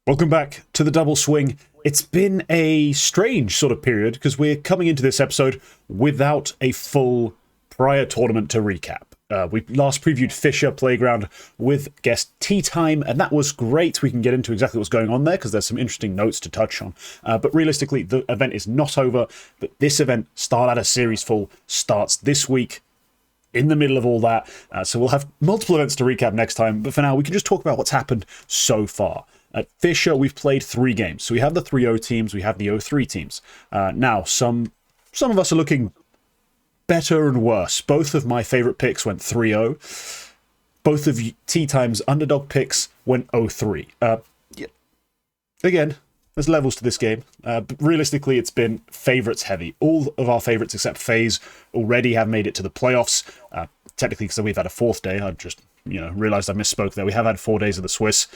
Welcome back to the Double Swing. It's been a strange sort of period because we're coming into this episode without a full prior tournament to recap. We last previewed Fissure Playground with guest Tea Time, and that was great. We can get into exactly what's going on there because there's some interesting notes to touch on. But realistically, the event is not over. But this event, Start Ladder Series Full, starts this week in the middle of all that. So we'll have multiple events to recap next time. But for now, we can just talk about what's happened so far. At Fissure, we've played 3 games. So we have the 3-0 teams, we have the 0-3 teams. Now, some of us are looking better and worse. Both of my favourite picks went 3-0. Both of Tea Time's underdog picks went 0-3. Yeah. Again, there's levels to this game. But realistically, it's been favourites heavy. All of our favourites except FaZe already have made it to the playoffs. Technically, because we've had a 4th day. I just realised I misspoke there. We have had 4 days of the Swiss.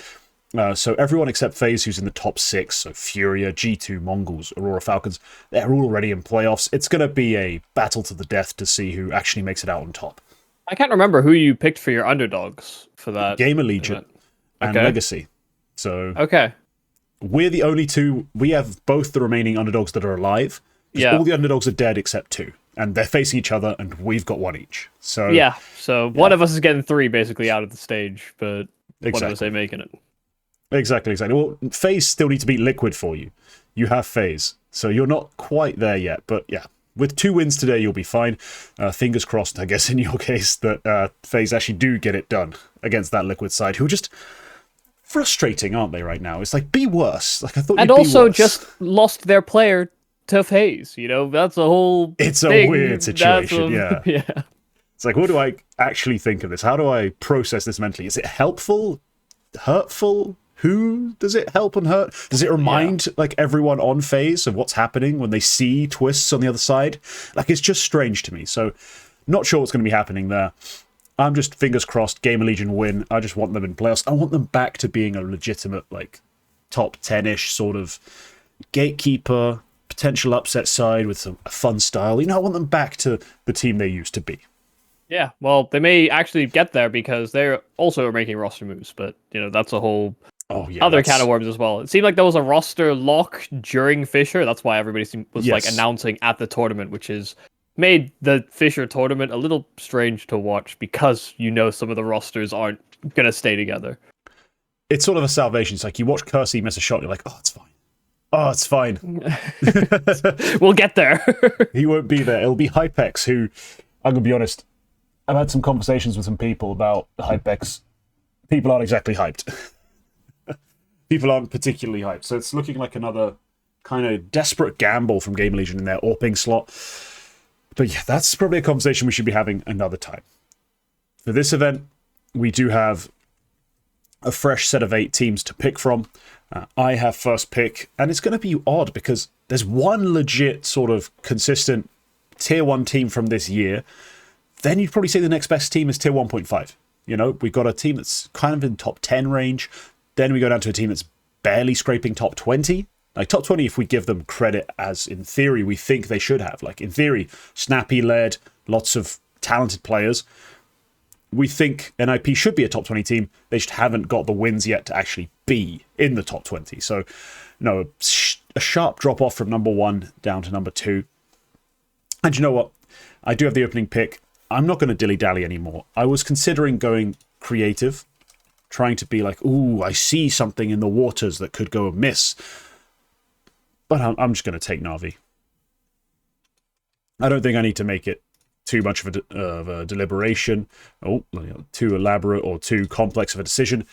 So everyone except FaZe, who's in the top 6, so Furia, G2, Mongols, Aurora Falcons, they're all already in playoffs. It's going to be a battle to the death to see who actually makes it out on top. I can't remember who you picked for your underdogs for that. Game Allegiant and Legacy. So okay, we're the only 2. We have both the remaining underdogs that are alive. Yeah. All the underdogs are dead except 2. And they're facing each other, and we've got 1 each. So yeah, so one of us is getting 3 basically out of the stage, but exactly. One of us ain't making it. Exactly. Well, FaZe still need to beat Liquid for you. You have FaZe, so you're not quite there yet. But yeah, with 2 wins today, you'll be fine. Fingers crossed, I guess, in your case, that FaZe actually do get it done against that Liquid side, who are just frustrating, aren't they, right now? It's like, be worse. Like, I thought and you'd also be worse. just lost their player to FaZe. That's a whole It's thing. a weird situation, yeah. It's like, what do I actually think of this? How do I process this mentally? Is it helpful? Hurtful? Who does it help and hurt? Does it remind like everyone on FaZe of what's happening when they see twists on the other side? Like, it's just strange to me. So not sure what's going to be happening there. I'm just fingers crossed Game Legion win. I just want them in playoffs. I want them back to being a legitimate like top 10-ish sort of gatekeeper, potential upset side with a fun style. I want them back to the team they used to be. Yeah, well, they may actually get there because they're also making roster moves, but that's a whole other can of worms as well. It seemed like there was a roster lock during Fissure. That's why everybody was like announcing at the tournament, which has made the Fissure tournament a little strange to watch because some of the rosters aren't gonna stay together. It's sort of a salvation. It's like you watch Kersey miss a shot, you're like, oh, it's fine. Oh, it's fine. We'll get there. He won't be there. It'll be Hypex, who, I'm gonna be honest, I've had some conversations with some people about the Hypex. People aren't exactly hyped. People aren't particularly hyped. So it's looking like another kind of desperate gamble from Game Legion in their AWPing slot. But yeah, that's probably a conversation we should be having another time. For this event, we do have a fresh set of 8 teams to pick from. I have first pick, and it's going to be odd because there's one legit sort of consistent tier 1 team from this year. Then you'd probably say the next best team is tier 1.5. We've got a team that's kind of in top 10 range. Then we go down to a team that's barely scraping top 20. Like top 20 if we give them credit as, in theory, we think they should have. Like, in theory, Snappy-led, lots of talented players. We think NIP should be a top 20 team. They just haven't got the wins yet to actually be in the top 20. So, a sharp drop-off from number 1 down to number 2. And you know what? I do have the opening pick. I'm not going to dilly-dally anymore. I was considering going creative, trying to be like, ooh, I see something in the waters that could go amiss. But I'm just going to take NAVI. I don't think I need to make it too much of a deliberation, too elaborate or too complex of a decision.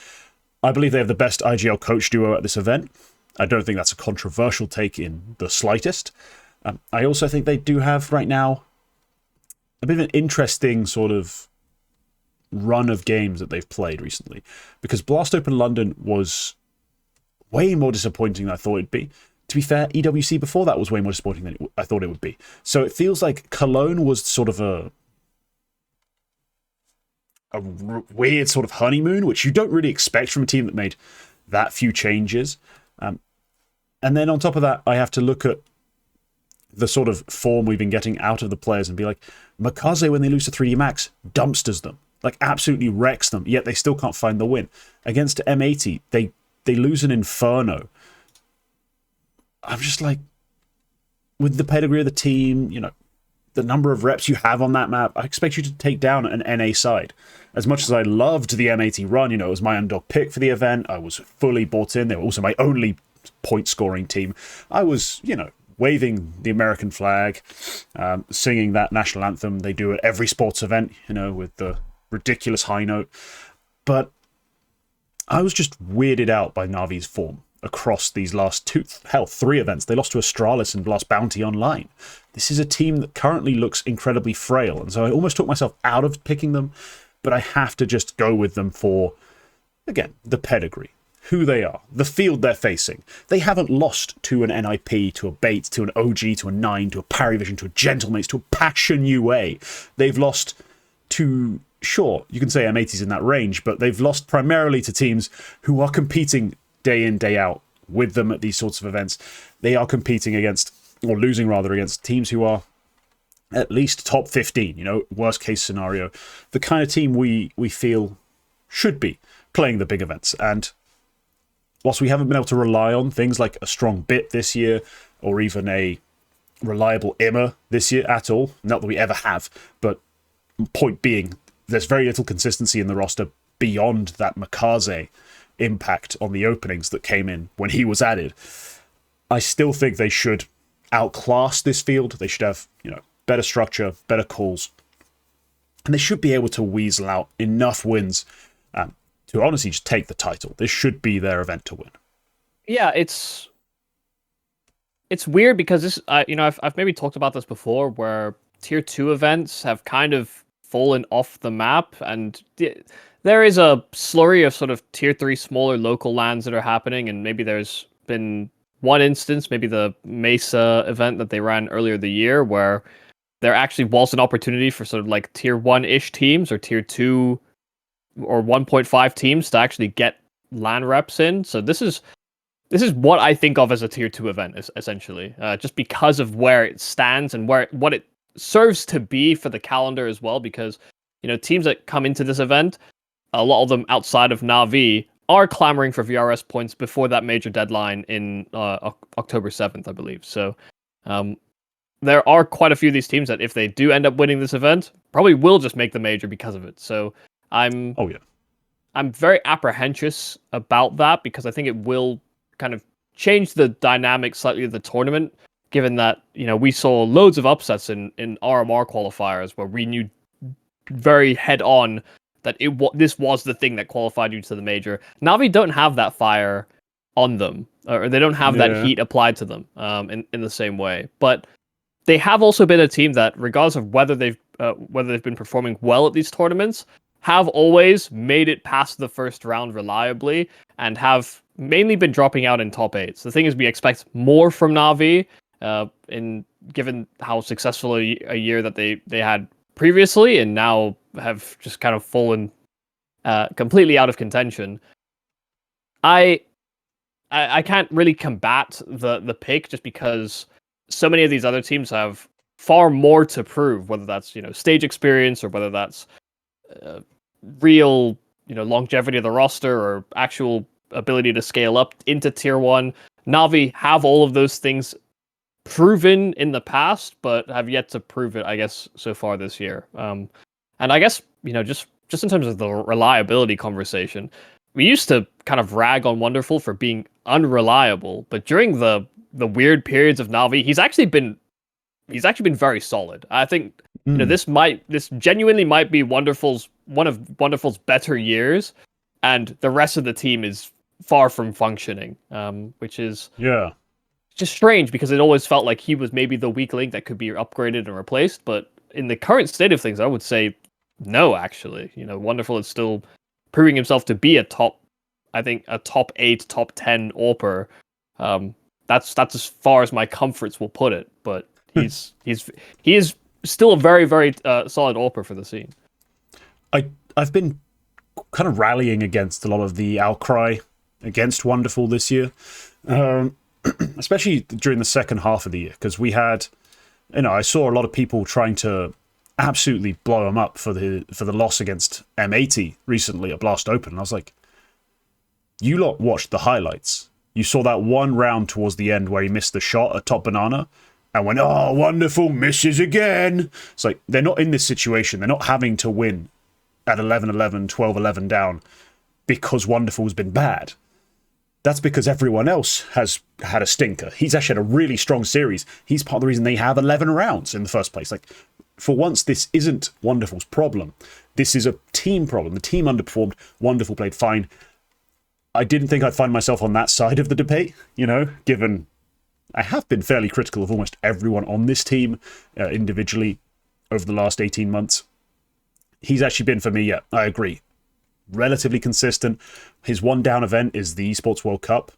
I believe they have the best IGL coach duo at this event. I don't think that's a controversial take in the slightest. I also think they do have, right now, a bit of an interesting sort of run of games that they've played recently. Because Blast Open London was way more disappointing than I thought it'd be. To be fair, EWC before that was way more disappointing than I thought it would be. So it feels like Cologne was sort of a weird sort of honeymoon, which you don't really expect from a team that made that few changes. And then on top of that, I have to look at the sort of form we've been getting out of the players and be like, Makaze, when they lose to 3D Max, dumpsters them. Like, absolutely wrecks them, yet they still can't find the win. Against M80, they they lose an Inferno. I'm just like, with the pedigree of the team, you know, the number of reps you have on that map, I expect you to take down an NA side. As much as I loved the M80 run, you know, it was my underdog pick for the event. I was fully bought in. They were also my only point-scoring team. I was, you know, waving the American flag, singing that national anthem they do at every sports event, you know, with the ridiculous high note. But I was just weirded out by Navi's form across these last three events. They lost to Astralis and lost Bounty Online. This is a team that currently looks incredibly frail, and so I almost took myself out of picking them, but I have to just go with them for, again, the pedigree, who they are, the field they're facing. They haven't lost to an NIP, to a Bait, to an OG, to a 9, to a Parivision, to a Gentlemates, to a Passion UA. They've lost to... Sure, you can say M80's in that range, but they've lost primarily to teams who are competing day in, day out with them at these sorts of events. They are competing against, or losing rather, against teams who are at least top 15, you know, worst case scenario. The kind of team we feel should be playing the big events. And whilst we haven't been able to rely on things like a strong bit this year, or even a reliable Immer this year at all, not that we ever have, but point being, there's very little consistency in the roster beyond that Makaze impact on the openings that came in when he was added. I still think they should outclass this field. They should have, you know, better structure, better calls, and they should be able to weasel out enough wins to honestly just take the title. This should be their event to win. Yeah, it's weird because this, you know, I've maybe talked about this before, where tier 2 events have kind of fallen off the map, and there is a slurry of sort of tier 3 smaller local lands that are happening, and maybe there's been one instance, maybe the Mesa event that they ran earlier the year, where there actually was an opportunity for sort of like tier 1-ish teams or tier 2 or 1.5 teams to actually get LAN reps in. So this is what I think of as a tier 2 event, essentially, just because of where it stands and what it serves to be for the calendar as well. Because, you know, teams that come into this event, a lot of them outside of NAVI, are clamoring for VRS points before that major deadline in October 7th, I believe. So there are quite a few of these teams that, if they do end up winning this event, probably will just make the major because of it. So I'm very apprehensive about that, because I think it will kind of change the dynamic slightly of the tournament, given that, you know, we saw loads of upsets in RMR qualifiers where we knew very head on that this was the thing that qualified you to the major. Navi don't have that fire on them, or they don't have that heat applied to them in the same way. But they have also been a team that, regardless of whether they've been performing well at these tournaments, have always made it past the first round reliably, and have mainly been dropping out in top 8s. The thing is, we expect more from Navi, given how successful a year that they had previously, and now have just kind of fallen completely out of contention. I can't really combat the pick, just because so many of these other teams have far more to prove, whether that's, you know, stage experience, or whether that's real, you know, longevity of the roster, or actual ability to scale up into tier 1. Navi have all of those things proven in the past, but have yet to prove it, I guess, so far this year. And I guess, you know, just in terms of the reliability conversation, we used to kind of rag on Wonderful for being unreliable, but during the weird periods of Navi, he's actually been very solid. I think you know, this genuinely might be one of Wonderful's better years, and the rest of the team is far from functioning, which is just strange, because it always felt like he was maybe the weak link that could be upgraded and replaced. But in the current state of things, I would say no, actually. You know, Wonderful is still proving himself to be a top 8, top 10 AWPer. That's as far as my comforts will put it, but he is still a very, very solid AWPer for the scene. I've been kind of rallying against a lot of the outcry against Wonderful this year, especially during the second half of the year, because we had, you know, I saw a lot of people trying to absolutely blow him up for the loss against M80 recently at Blast Open, and I was like, you lot watched the highlights. You saw that one round towards the end where he missed the shot at top banana and went, oh, wonderful, misses again. It's like, they're not in this situation. They're not having to win at 11-11, 12-11 down because Wonderful's been bad. That's because everyone else has had a stinker. He's actually had a really strong series. He's part of the reason they have 11 rounds in the first place. Like, for once, this isn't Wonderful's problem. This is a team problem. The team underperformed. Wonderful played fine. I didn't think I'd find myself on that side of the debate, you know, given I have been fairly critical of almost everyone on this team individually over the last 18 months. He's actually been, for me, yeah, I agree, relatively consistent. His one down event is the Esports World Cup,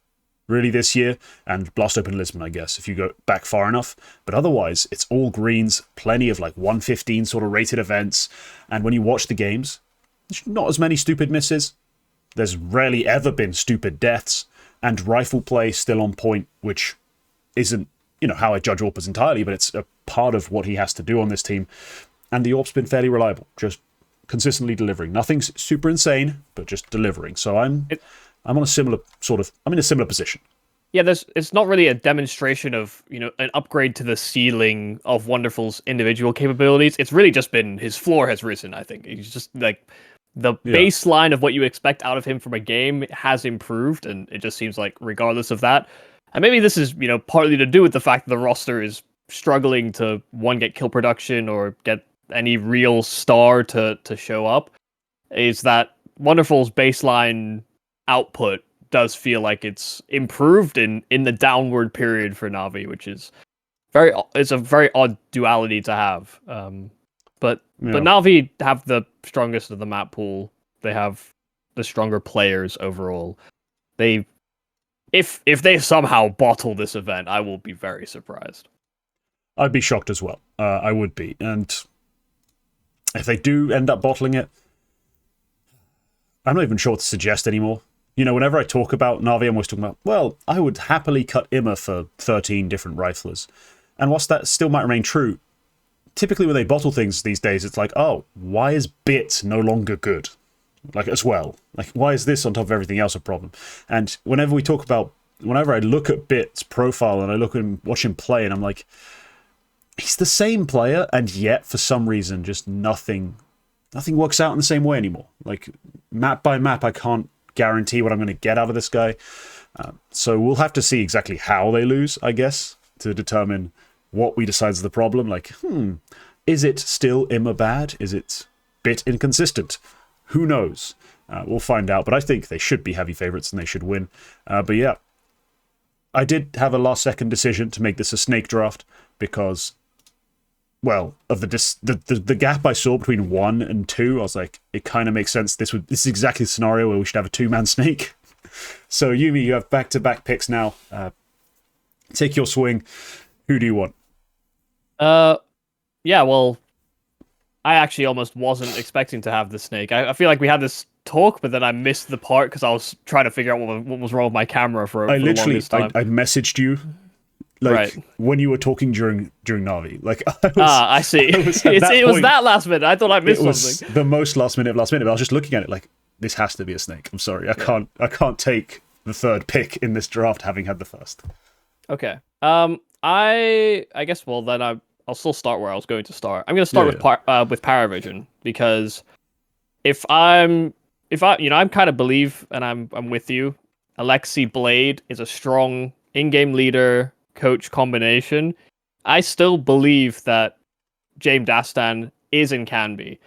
really, this year, and Blast Open Lisbon, I guess, if you go back far enough. But otherwise, it's all greens, plenty of like 115 sort of rated events. And when you watch the games, there's not as many stupid misses. There's rarely ever been stupid deaths, and rifle play still on point, which isn't, you know, how I judge AWPers entirely, but it's a part of what he has to do on this team. And the AWP's been fairly reliable, just consistently delivering. Nothing's super insane, but just delivering. So I'm on a similar I'm in a similar position. Yeah, it's not really a demonstration of, you know, an upgrade to the ceiling of Wonderful's individual capabilities. It's really just been his floor has risen, I think. He's just like the baseline of what you expect out of him from a game has improved, and it just seems like regardless of that. And maybe this is, you know, partly to do with the fact that the roster is struggling to get kill production or get any real star to show up, is that Wonderful's baseline output does feel like it's improved in the downward period for Navi, which is it's a very odd duality to have. But Navi have the strongest of the map pool. They have the stronger players overall. If they somehow bottle this event, I will be very surprised. I'd be shocked as well. I would be. And if they do end up bottling it, I'm not even sure what to suggest anymore. You know, whenever I talk about Navi, I'm always talking about, well, I would happily cut Imma for 13 different riflers. And whilst that still might remain true, typically when they bottle things these days, it's like, oh, why is Bit no longer good? Like, as well. Like, why is this on top of everything else a problem? And whenever I look at Bit's profile and I look at him, watch him play, and I'm like, he's the same player, and yet, for some reason, just nothing works out in the same way anymore. Like, map by map, I can't guarantee what I'm going to get out of this guy. So we'll have to see exactly how they lose, I guess, to determine what we decide is the problem. Like, is it still Imma bad? Is it Bit inconsistent? Who knows? We'll find out. But I think they should be heavy favourites and they should win. But yeah, I did have a last-second decision to make this a snake draft because, well, of the gap I saw between 1 and 2, I was like, it kind of makes sense. This is exactly the scenario where we should have a 2-man snake. So, Yumi, you have back-to-back picks now. Take your swing. Who do you want? Yeah, well, I actually almost wasn't expecting to have the snake. I feel like we had this talk, but then I missed the part because I was trying to figure out what was wrong with my camera for the longest time. I messaged you like when you were talking during Navi. Like, I see. It was that last minute. I thought I missed something. It was the most last minute, but I was just looking at it like, this has to be a snake. I'm sorry, I can't take the third pick in this draft having had the first. Okay. I guess. Well, then I'll still start where I was going to start. I'm going to start with Parivision, because I'm kind of believe, and I'm with you. Alexi Blade is a strong in-game leader coach combination. I still believe that James Dastan is and can be.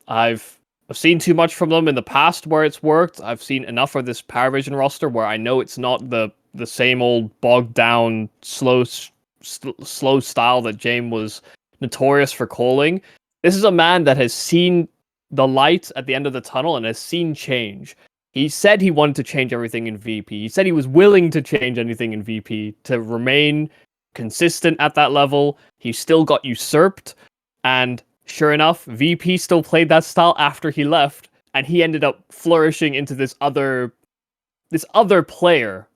I've seen too much from them in the past where it's worked. I've seen enough of this Parivision roster where I know it's not the same old bogged down slow style that James was notorious for calling. This is a man that has seen the light at the end of the tunnel and has seen change. He said he wanted to change everything in VP. He said he was willing to change anything in VP to remain consistent at that level. He still got usurped, and sure enough, VP still played that style after he left, and he ended up flourishing into this other player,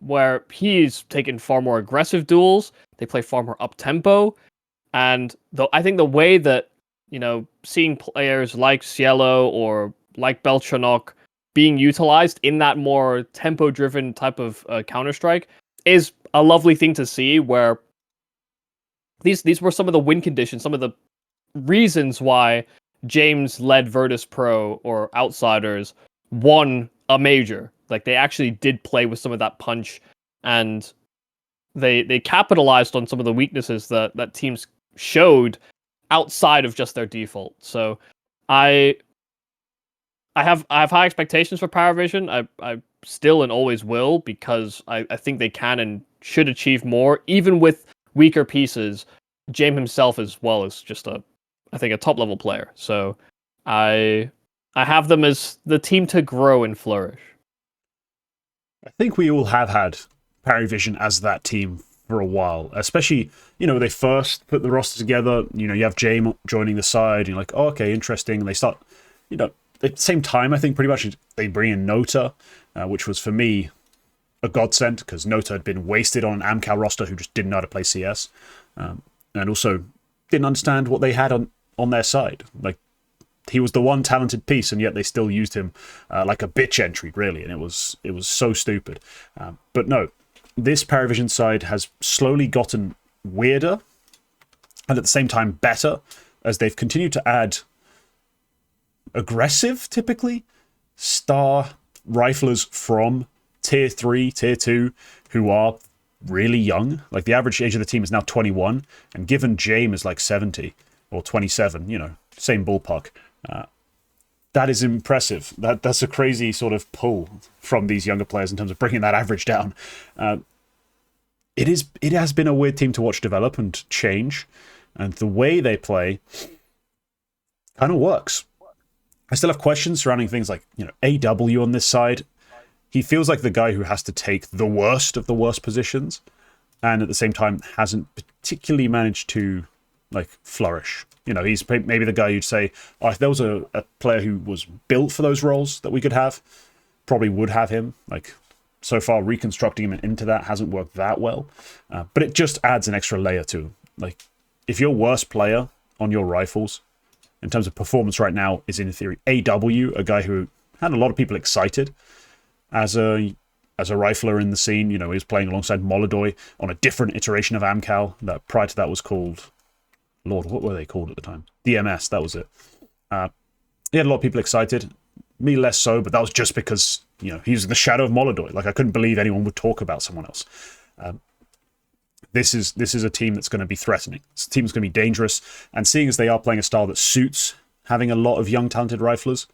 where he's taken far more aggressive duels. They play far more up tempo, and I think the way that, you know, seeing players like Cielo or like Beltranok being utilized in that more tempo-driven type of Counter-Strike is a lovely thing to see, where these were some of the win conditions, some of the reasons why James led Virtus Pro or Outsiders won a major. Like, they actually did play with some of that punch, and they capitalized on some of the weaknesses that teams showed outside of just their default. So I have high expectations for Parivision. I still and always will, because I think they can and should achieve more, even with weaker pieces. James himself as well is just I think a top level player. So I have them as the team to grow and flourish. I think we all have had Parivision as that team for a while, especially, they first put the roster together, you have James joining the side, and you're like, oh, okay, interesting. And they start, at the same time, I think pretty much they bring in Nota, which was for me a godsend, because Nota had been wasted on an AmCal roster who just didn't know how to play CS, and also didn't understand what they had on their side. Like, he was the one talented piece, and yet they still used him like a bitch entry, really, and it was so stupid. But no, this Parivision side has slowly gotten weirder, and at the same time better, as they've continued to add aggressive, typically, star riflers from Tier 3, Tier 2, who are really young. Like, the average age of the team is now 21, and given James is like 70 or 27, same ballpark. That is impressive. That's a crazy sort of pull from these younger players in terms of bringing that average down. It has been a weird team to watch develop and change, and the way they play kind of works. I still have questions surrounding things like, AW on this side. He feels like the guy who has to take the worst of the worst positions, and at the same time hasn't particularly managed to flourish. He's maybe the guy you'd say, oh, if there was a player who was built for those roles that we could have, probably would have him. Like, so far, reconstructing him into that hasn't worked that well. But it just adds an extra layer to him. Like, if your worst player on your rifles, in terms of performance right now, is in theory AW, a guy who had a lot of people excited as a rifler in the scene. He was playing alongside Molodoy on a different iteration of AmCal that prior to that was called... Lord, what were they called at the time? DMS, that was it. He had a lot of people excited. Me less so, but that was just because, he was in the shadow of Molodoy. Like, I couldn't believe anyone would talk about someone else. This is a team that's going to be threatening. This team is going to be dangerous. And seeing as they are playing a style that suits having a lot of young, talented riflers,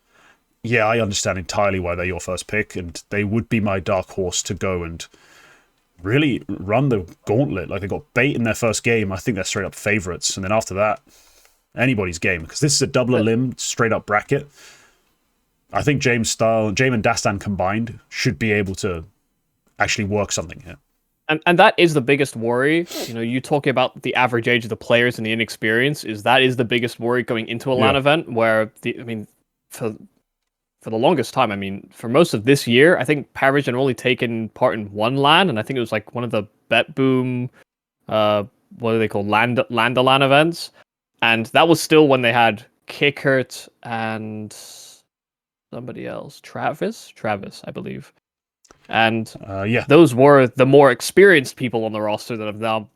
yeah, I understand entirely why they're your first pick, and they would be my dark horse to go and really run the gauntlet. Like, they got bait in their first game. I think they're straight up favorites. And then after that, anybody's game, because this is a double limb straight up bracket. I think James and Dastan combined should be able to actually work something here. And that is the biggest worry. You talking about the average age of the players and the inexperience, that is the biggest worry going into a LAN event, where for the longest time, for most of this year, I think Parivision only taken part in one LAN, and I think it was like one of the Bet Boom, what are they called, Land-a-LAN events, and that was still when they had Kickert and somebody else, Travis, I believe, and those were the more experienced people on the roster that have now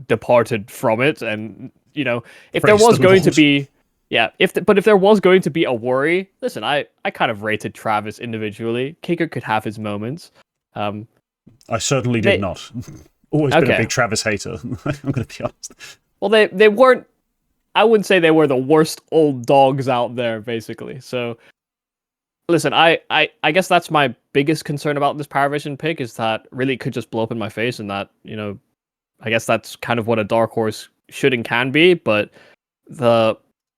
departed from it, and if there was going to be. Yeah, if there was going to be a worry, listen, I kind of rated Travis individually. Kicker could have his moments. I certainly did not. Always been a big Travis hater. I'm going to be honest. Well, they weren't. I wouldn't say they were the worst old dogs out there, basically. So, listen, I guess that's my biggest concern about this Parivision pick, is that really it could just blow up in my face, and that I guess that's kind of what a dark horse should and can be, but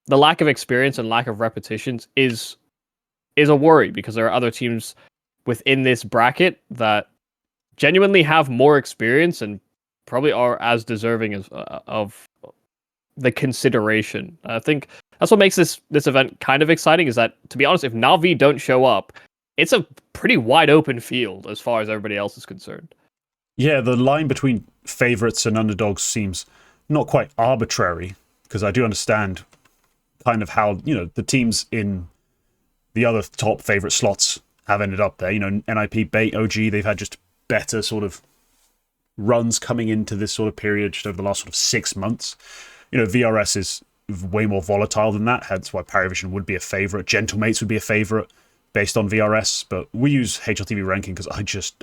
the lack of experience and lack of repetitions is a worry, because there are other teams within this bracket that genuinely have more experience and probably are as deserving of the consideration. I think that's what makes this event kind of exciting, is that, to be honest, if NAVI don't show up, it's a pretty wide open field as far as everybody else is concerned. Yeah, the line between favorites and underdogs seems not quite arbitrary, because I do understand kind of how, the teams in the other top favorite slots have ended up there. You know, NIP, Bait, OG, they've had just better sort of runs coming into this sort of period just over the last sort of 6 months. You know, VRS is way more volatile than that, hence why Parivision would be a favorite. Gentlemates would be a favorite based on VRS, but we use HLTV ranking because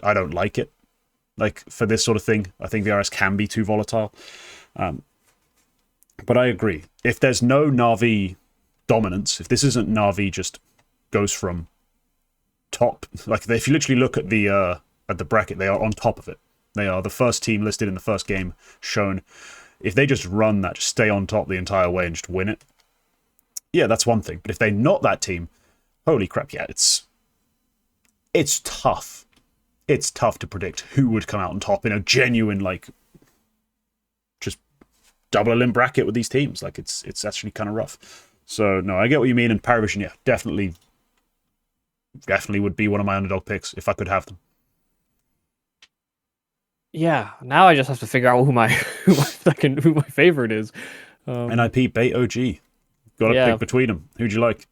I don't like it. Like, for this sort of thing, I think VRS can be too volatile. But I agree. If there's no NAVI dominance, if this isn't NAVI just goes from top, like if you literally look at the bracket, they are on top of it. They are the first team listed in the first game shown. If they just run that, just stay on top the entire way and just win it, yeah, that's one thing. But if they're not that team, holy crap, yeah, it's tough. It's tough to predict who would come out on top in a genuine, like, just double elim bracket with these teams. Like, it's actually kind of rough. So, no, I get what you mean. And Parivision, yeah, definitely would be one of my underdog picks if I could have them. Yeah, now I just have to figure out who my favorite is. NIP, Bait, OG. Got to pick between them. Who'd you like?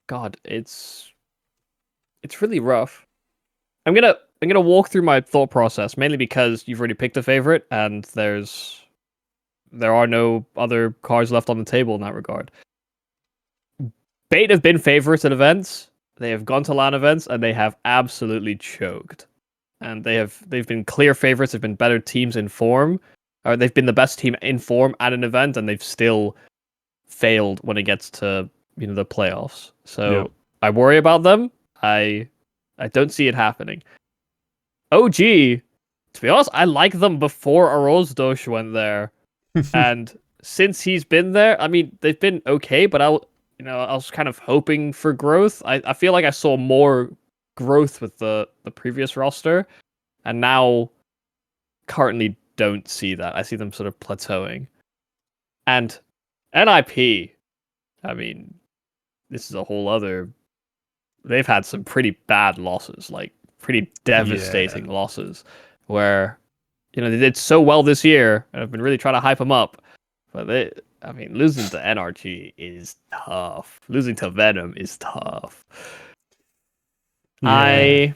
God, it's really rough. I'm gonna walk through my thought process, mainly because you've already picked a favorite, and there are no other cards left on the table in that regard. Bait have been favorites at events. They have gone to LAN events, and they have absolutely choked. And they've been clear favorites. They've been better teams in form, or they've been the best team in form at an event, and they've still failed when it gets to the playoffs. So I worry about them. I don't see it happening. OG, to be honest, I like them before Arozdosh went there, and since he's been there, I mean, they've been okay, but I was kind of hoping for growth. I feel like I saw more growth with the previous roster, and now currently don't see that. I see them sort of plateauing. And NIP, I mean, this is a whole other... They've had some pretty bad losses, like pretty devastating losses, where they did so well this year, and I've been really trying to hype them up, but losing to NRG is tough. Losing to Venom is tough. I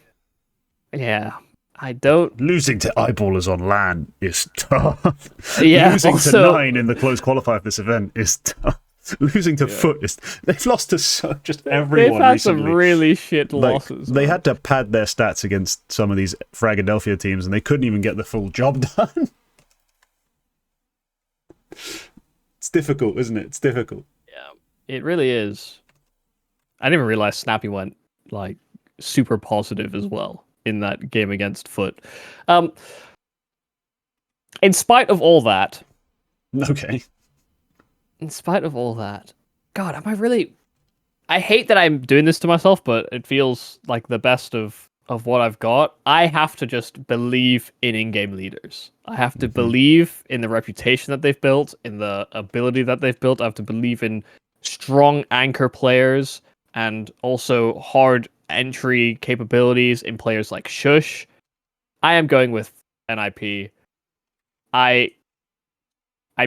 don't... Losing to Eyeballers on LAN is tough. Yeah, Losing to 9 in the close qualifier of this event is tough. Losing to Foot is... They've lost to just everyone. They've had recently. some really shit losses. They had to pad their stats against some of these Fragadelphia teams, and they couldn't even get the full job done. It's difficult, isn't it? It's difficult. Yeah, it really is. I didn't even realize Snappy went like super positive as well in that game against Foot. In spite of all that... Okay. In spite of all that, God, am I really... I hate that I'm doing this to myself, but it feels like the best of what I've got. I have to just believe in in-game leaders. I have to believe in the reputation that they've built, in the ability that they've built. I have to believe in strong anchor players, and also hard entry capabilities in players like Shush. I am going with NIP. I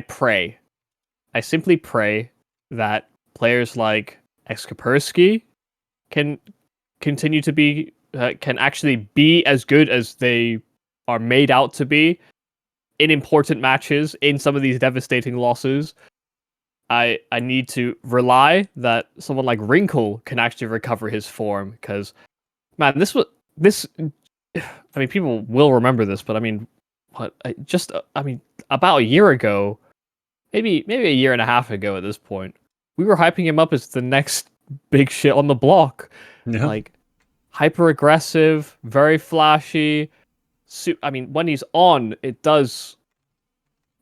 pray. I simply pray that players like Exkapersky can continue to be, can actually be as good as they are made out to be in important matches, in some of these devastating losses. I need to rely that someone like Wrinkle can actually recover his form, because, man, I mean, people will remember this, but I mean, about a year ago, maybe a year and a half ago at this point, we were hyping him up as the next big shit on the block. Yeah. Like, hyper aggressive, very flashy. I mean, when he's on, it does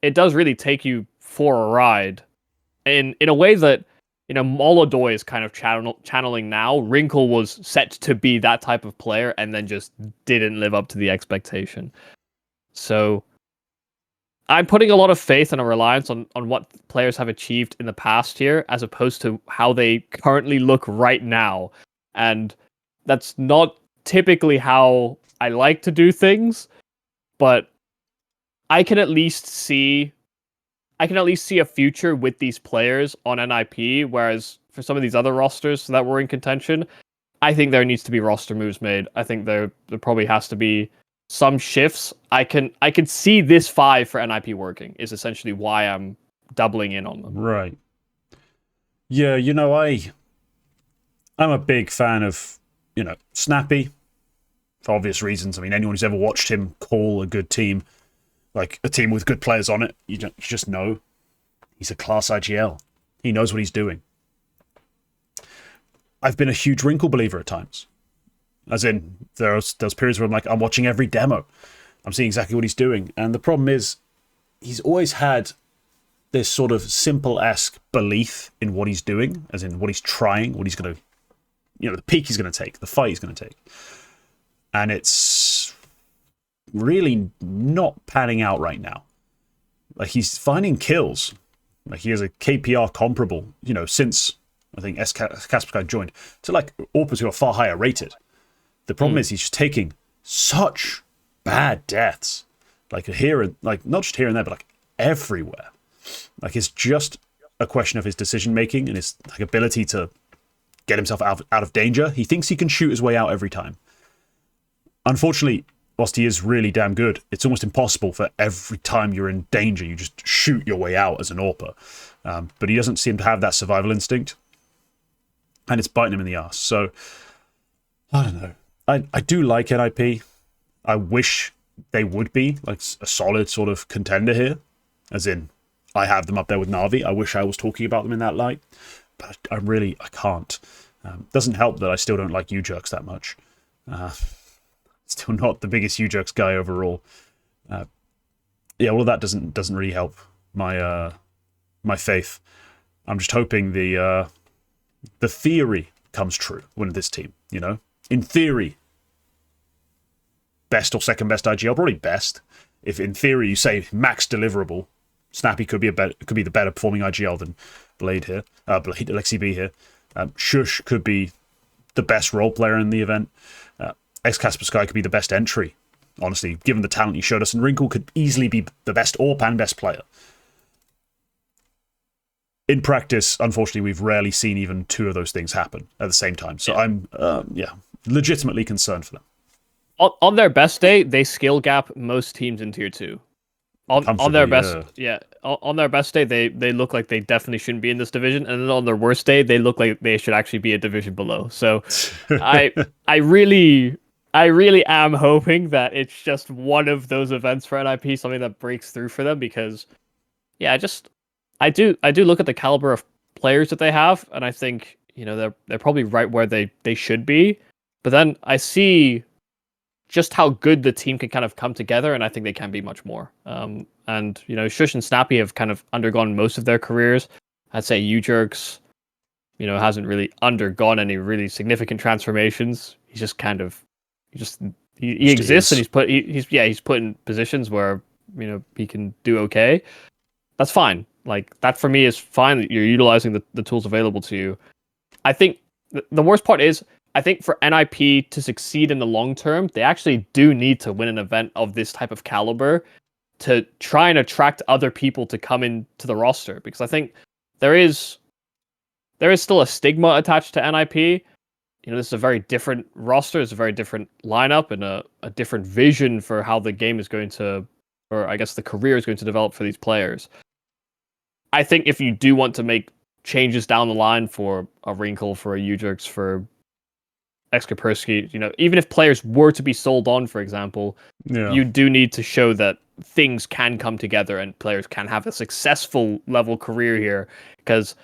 really take you for a ride. In a way that, Molodoi is kind of channeling now. Wrinkle was set to be that type of player and then just didn't live up to the expectation. So I'm putting a lot of faith and a reliance on what players have achieved in the past here, as opposed to how they currently look right now. And that's not typically how I like to do things, but I can at least see a future with these players on NIP, whereas for some of these other rosters that were in contention, I think there needs to be roster moves made. I think there probably has to be some shifts. I can see this 5 for NIP working is essentially why I'm doubling in on them. Right. Yeah, I'm a big fan of, Snappy, for obvious reasons. I mean, anyone who's ever watched him call a good team, like a team with good players on it, you just know he's a class IGL. He knows what he's doing. I've been a huge Wrinkle believer at times. As in, there's periods where I'm watching every demo. I'm seeing exactly what he's doing. And the problem is, he's always had this sort of simple-esque belief in what he's doing, as in what he's trying, what he's going to, the peak he's going to take, the fight he's going to take. And it's really not panning out right now. Like, he's finding kills. Like, he has a KPR comparable, since, I think, Kaspersky joined, to, AWPers who are far higher rated. The problem is he's just taking such bad deaths. Not just here and there, but, everywhere. It's just a question of his decision-making and his ability to get himself out of danger. He thinks he can shoot his way out every time. Unfortunately, whilst he is really damn good, it's almost impossible for every time you're in danger, you just shoot your way out as an AWPer. But he doesn't seem to have that survival instinct. And it's biting him in the ass. So, I don't know. I do like NIP. I wish they would be a solid sort of contender here. As in, I have them up there with NAVI. I wish I was talking about them in that light. But I can't. Doesn't help that I still don't like YouJerks that much. Still not the biggest YouJerks guy overall. All of that doesn't really help my my faith. I'm just hoping the theory comes true with this team. In theory, best or second best IGL, probably best. If in theory you say max deliverable, Snappy could be the better performing IGL than Blade here. Alexi B here. Shush could be the best role player in the event. Kaspersky could be the best entry. Honestly, given the talent he showed us, and Wrinkle could easily be the best AWP and best player. In practice, unfortunately, we've rarely seen even two of those things happen at the same time. So I'm legitimately concerned for them. On their best day, they skill gap most teams in tier 2. On their best, on their best day, they look like they definitely shouldn't be in this division, and then on their worst day, they look like they should actually be a division below. So, I really am hoping that it's just one of those events for NIP, something that breaks through for them, because, I do look at the caliber of players that they have, and I think they're probably right where they should be, but then I see just how good the team can kind of come together, and I think they can be much more. And Shush and Snappy have kind of undergone most of their careers. I'd say YouJerks, hasn't really undergone any really significant transformations. He's just kind of, he exists, and he's put in positions where he can do okay. That's fine. That for me is fine that you're utilizing the tools available to you. I think the worst part is, I think for NIP to succeed in the long term, they actually do need to win an event of this type of caliber to try and attract other people to come into the roster. Because I think there is still a stigma attached to NIP. This is a very different roster, it's a very different lineup, and a different vision for how the game is going to, or I guess the career is going to develop for these players. I think if you do want to make changes down the line for a Wrinkle, for a YouJerks, for Kaspersky, even if players were to be sold on, for example, you do need to show that things can come together and players can have a successful level career here. Because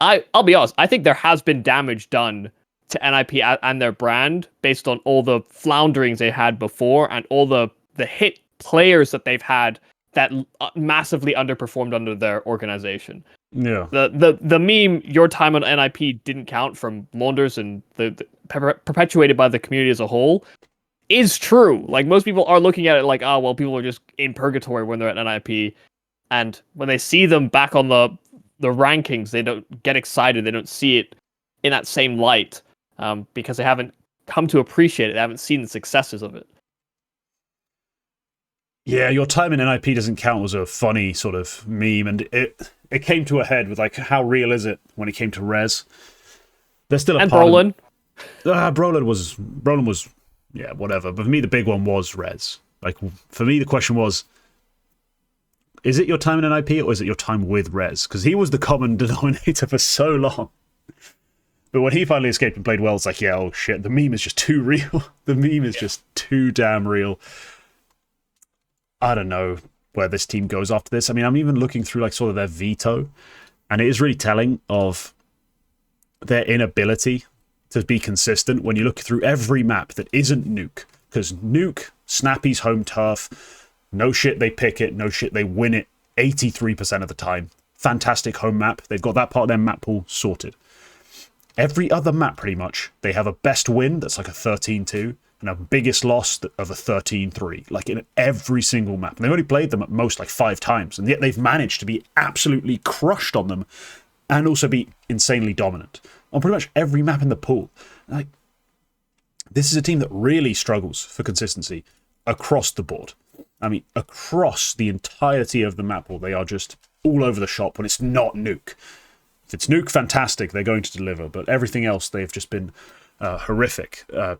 I'll be honest, I think there has been damage done to NIP and their brand based on all the flounderings they had before and all the hit players that they've had that massively underperformed under their organization. Yeah. The meme, your time on NIP didn't count, from Launders and the perpetuated by the community as a whole, is true. Most people are looking at it people are just in purgatory when they're at NIP, and when they see them back on the rankings, they don't get excited. They don't see it in that same light, because they haven't come to appreciate it. They haven't seen the successes of it. Yeah, your time in NIP doesn't count was a funny sort of meme, and it came to a head with like, how real is it when it came to Res? There's still a and part Brolin. Brolin was yeah, whatever. But for me, the big one was Res. Like, for me, the question was, is it your time in NIP or is it your time with Res? Because he was the common denominator for so long. But when he finally escaped and played well, it's like, yeah, oh shit, the meme is just too real. The meme is just too damn real. I don't know where this team goes after this. I mean, I'm even looking through like sort of their veto, and it is really telling of their inability to be consistent when you look through every map that isn't Nuke. Because Nuke, Snappy's home turf, no shit they pick it, no shit they win it 83% of the time. Fantastic home map. They've got that part of their map pool sorted. Every other map, pretty much, they have a best win that's like a 13-2 and a biggest loss of a 13-3. Like in every single map. And they've only played them at most like 5 times, and yet they've managed to be absolutely crushed on them and also be insanely dominant on pretty much every map in the pool. Like, this is a team that really struggles for consistency across the board. I mean, across the entirety of the map pool, they are just all over the shop when it's not Nuke. If it's Nuke, fantastic, they're going to deliver. But everything else, they've just been horrific, at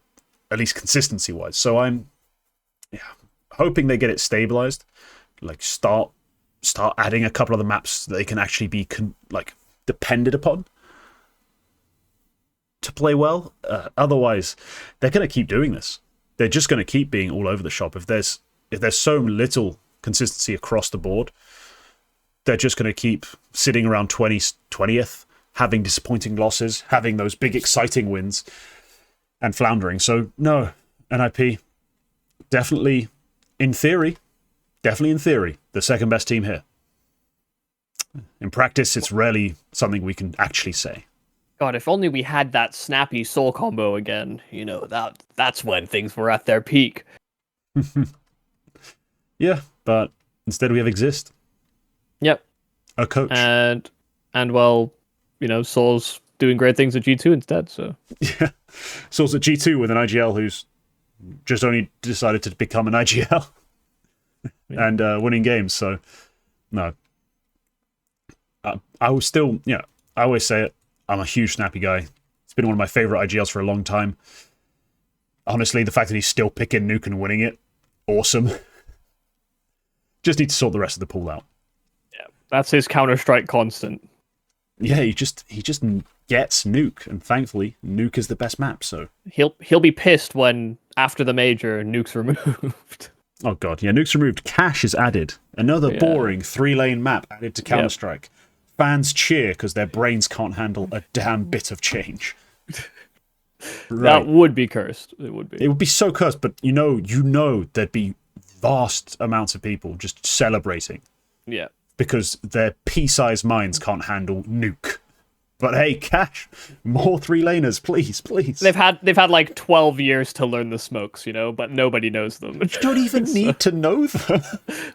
least consistency-wise. So I'm hoping they get it stabilized. Like, start adding a couple of the maps that they can actually be depended upon to play well. Otherwise, they're going to keep doing this. They're just going to keep being all over the shop. If there's so little consistency across the board, they're just going to keep sitting around 20th, having disappointing losses, having those big exciting wins, and floundering. So no, NIP, definitely in theory, the second best team here. In practice, it's rarely something we can actually say. God, if only we had that snappy soul combo again. You know, that's when things were at their peak. Yeah, but instead we have Exist. Yep. A coach. And well, you know, Soul's doing great things at G2 instead, so. Yeah. Soul's at G2 with an IGL who's just only decided to become an IGL and winning games, so no. I was still, I always say it, I'm a huge Snappy guy. It's been one of my favorite IGLs for a long time. Honestly, the fact that he's still picking Nuke and winning it, awesome. Just need to sort the rest of the pool out. Yeah, that's his Counter-Strike constant. Yeah, he just gets Nuke, and thankfully, Nuke is the best map, so... He'll be pissed when, after the major, Nuke's removed. Oh god, yeah, Nuke's removed. Cash is added. Another boring 3-lane map added to Counter-Strike. Yep. Fans cheer because their brains can't handle a damn bit of change. Right. That would be cursed. It would be. It would be so cursed, but you know there'd be vast amounts of people just celebrating. Yeah. Because their pea-sized minds can't handle Nuke. But hey, Cash, more 3-laners, please. They've had like 12 years to learn the smokes, but nobody knows them. You don't even need to know them.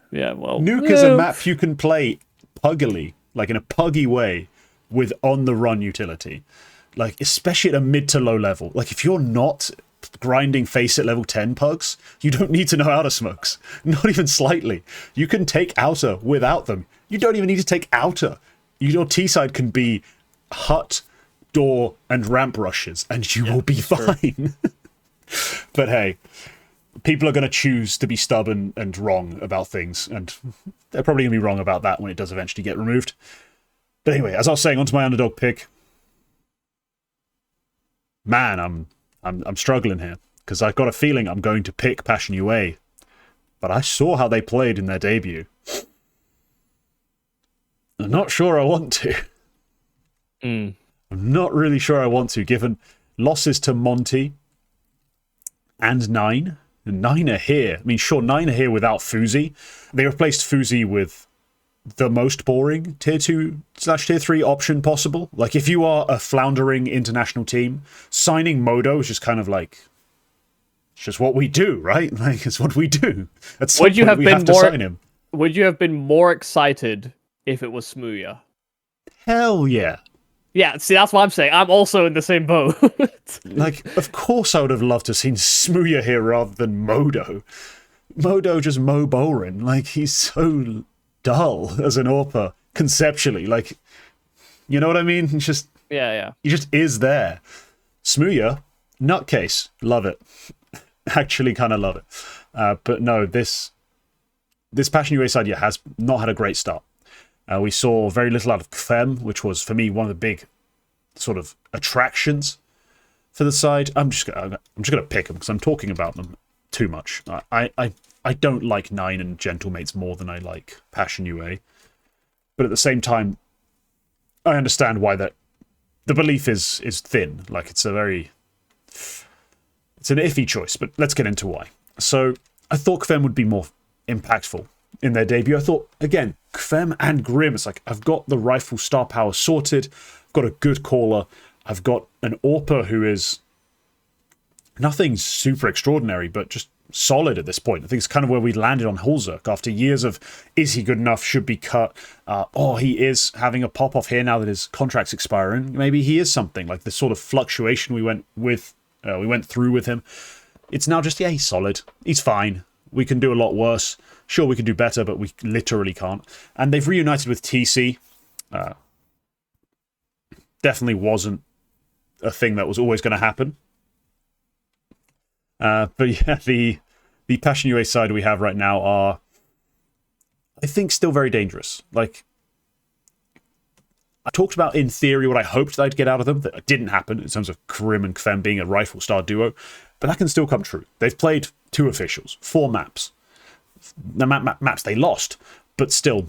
Yeah, well... Nuke is a map you can play puggily, like in a puggy way, with on-the-run utility. Like, especially at a mid to low level. Like, if you're not grinding face at level 10 pugs, you don't need to know outer smokes. Not even slightly. You can take outer without them. You don't even need to take outer. Your T-side can be hut, door, and ramp rushes, and you will be fine. But hey, people are going to choose to be stubborn and wrong about things, and they're probably going to be wrong about that when it does eventually get removed. But anyway, as I was saying, onto my underdog pick. Man, I'm struggling here, because I've got a feeling I'm going to pick Passion UA, but I saw how they played in their debut. I'm not sure I want to. I'm not really sure I want to, given losses to Monty and Nine. Nine are here. I mean, sure, Nine are here without Fuzi. They replaced Fuzi with the most boring Tier 2/Tier 3 option possible. Like, if you are a floundering international team, signing Modo is just kind of like, it's just what we do, right? Like, it's what we do. At some point, we have to sign him. Would you have been more excited if it was Smooya? Hell yeah. Yeah, see, that's what I'm saying. I'm also in the same boat. Like, of course I would have loved to have seen Smooya here rather than Modo. Modo just Mo Borin. Like, he's so dull as an AWPer, conceptually. Like, you know what I mean? He's just... Yeah. He just is there. Smooya, nutcase. Love it. Actually kind of love it. But no, this Passion UA side has not had a great start. We saw very little out of KFEM, which was, for me, one of the big sort of attractions for the side. I'm just gonna pick them because I'm talking about them too much. I don't like Nine and Gentlemates more than I like Passion UA. But at the same time, I understand why the belief is thin. Like, it's an iffy choice, but let's get into why. So I thought KFEM would be more impactful in their debut. I thought, again, KFEM and Grim, it's like, I've got the rifle star power sorted, I've got a good caller, I've got an AWPer who is nothing super extraordinary, but just solid at this point. I think it's kind of where we landed on Hulzerk after years of, is he good enough, should be cut, he is having a pop-off here now that his contract's expiring. Maybe he is something, like the sort of fluctuation we went through with him. It's now just, he's solid, he's fine, we can do a lot worse. Sure, we can do better, but we literally can't. And they've reunited with TC. Definitely wasn't a thing that was always going to happen. But yeah, the Passion UA side we have right now are, I think, still very dangerous. Like, I talked about, in theory, what I hoped I'd get out of them. That didn't happen in terms of Karim and KFEM being a rifle star duo. But that can still come true. They've played 2 officials, 4 maps. The maps they lost, but still,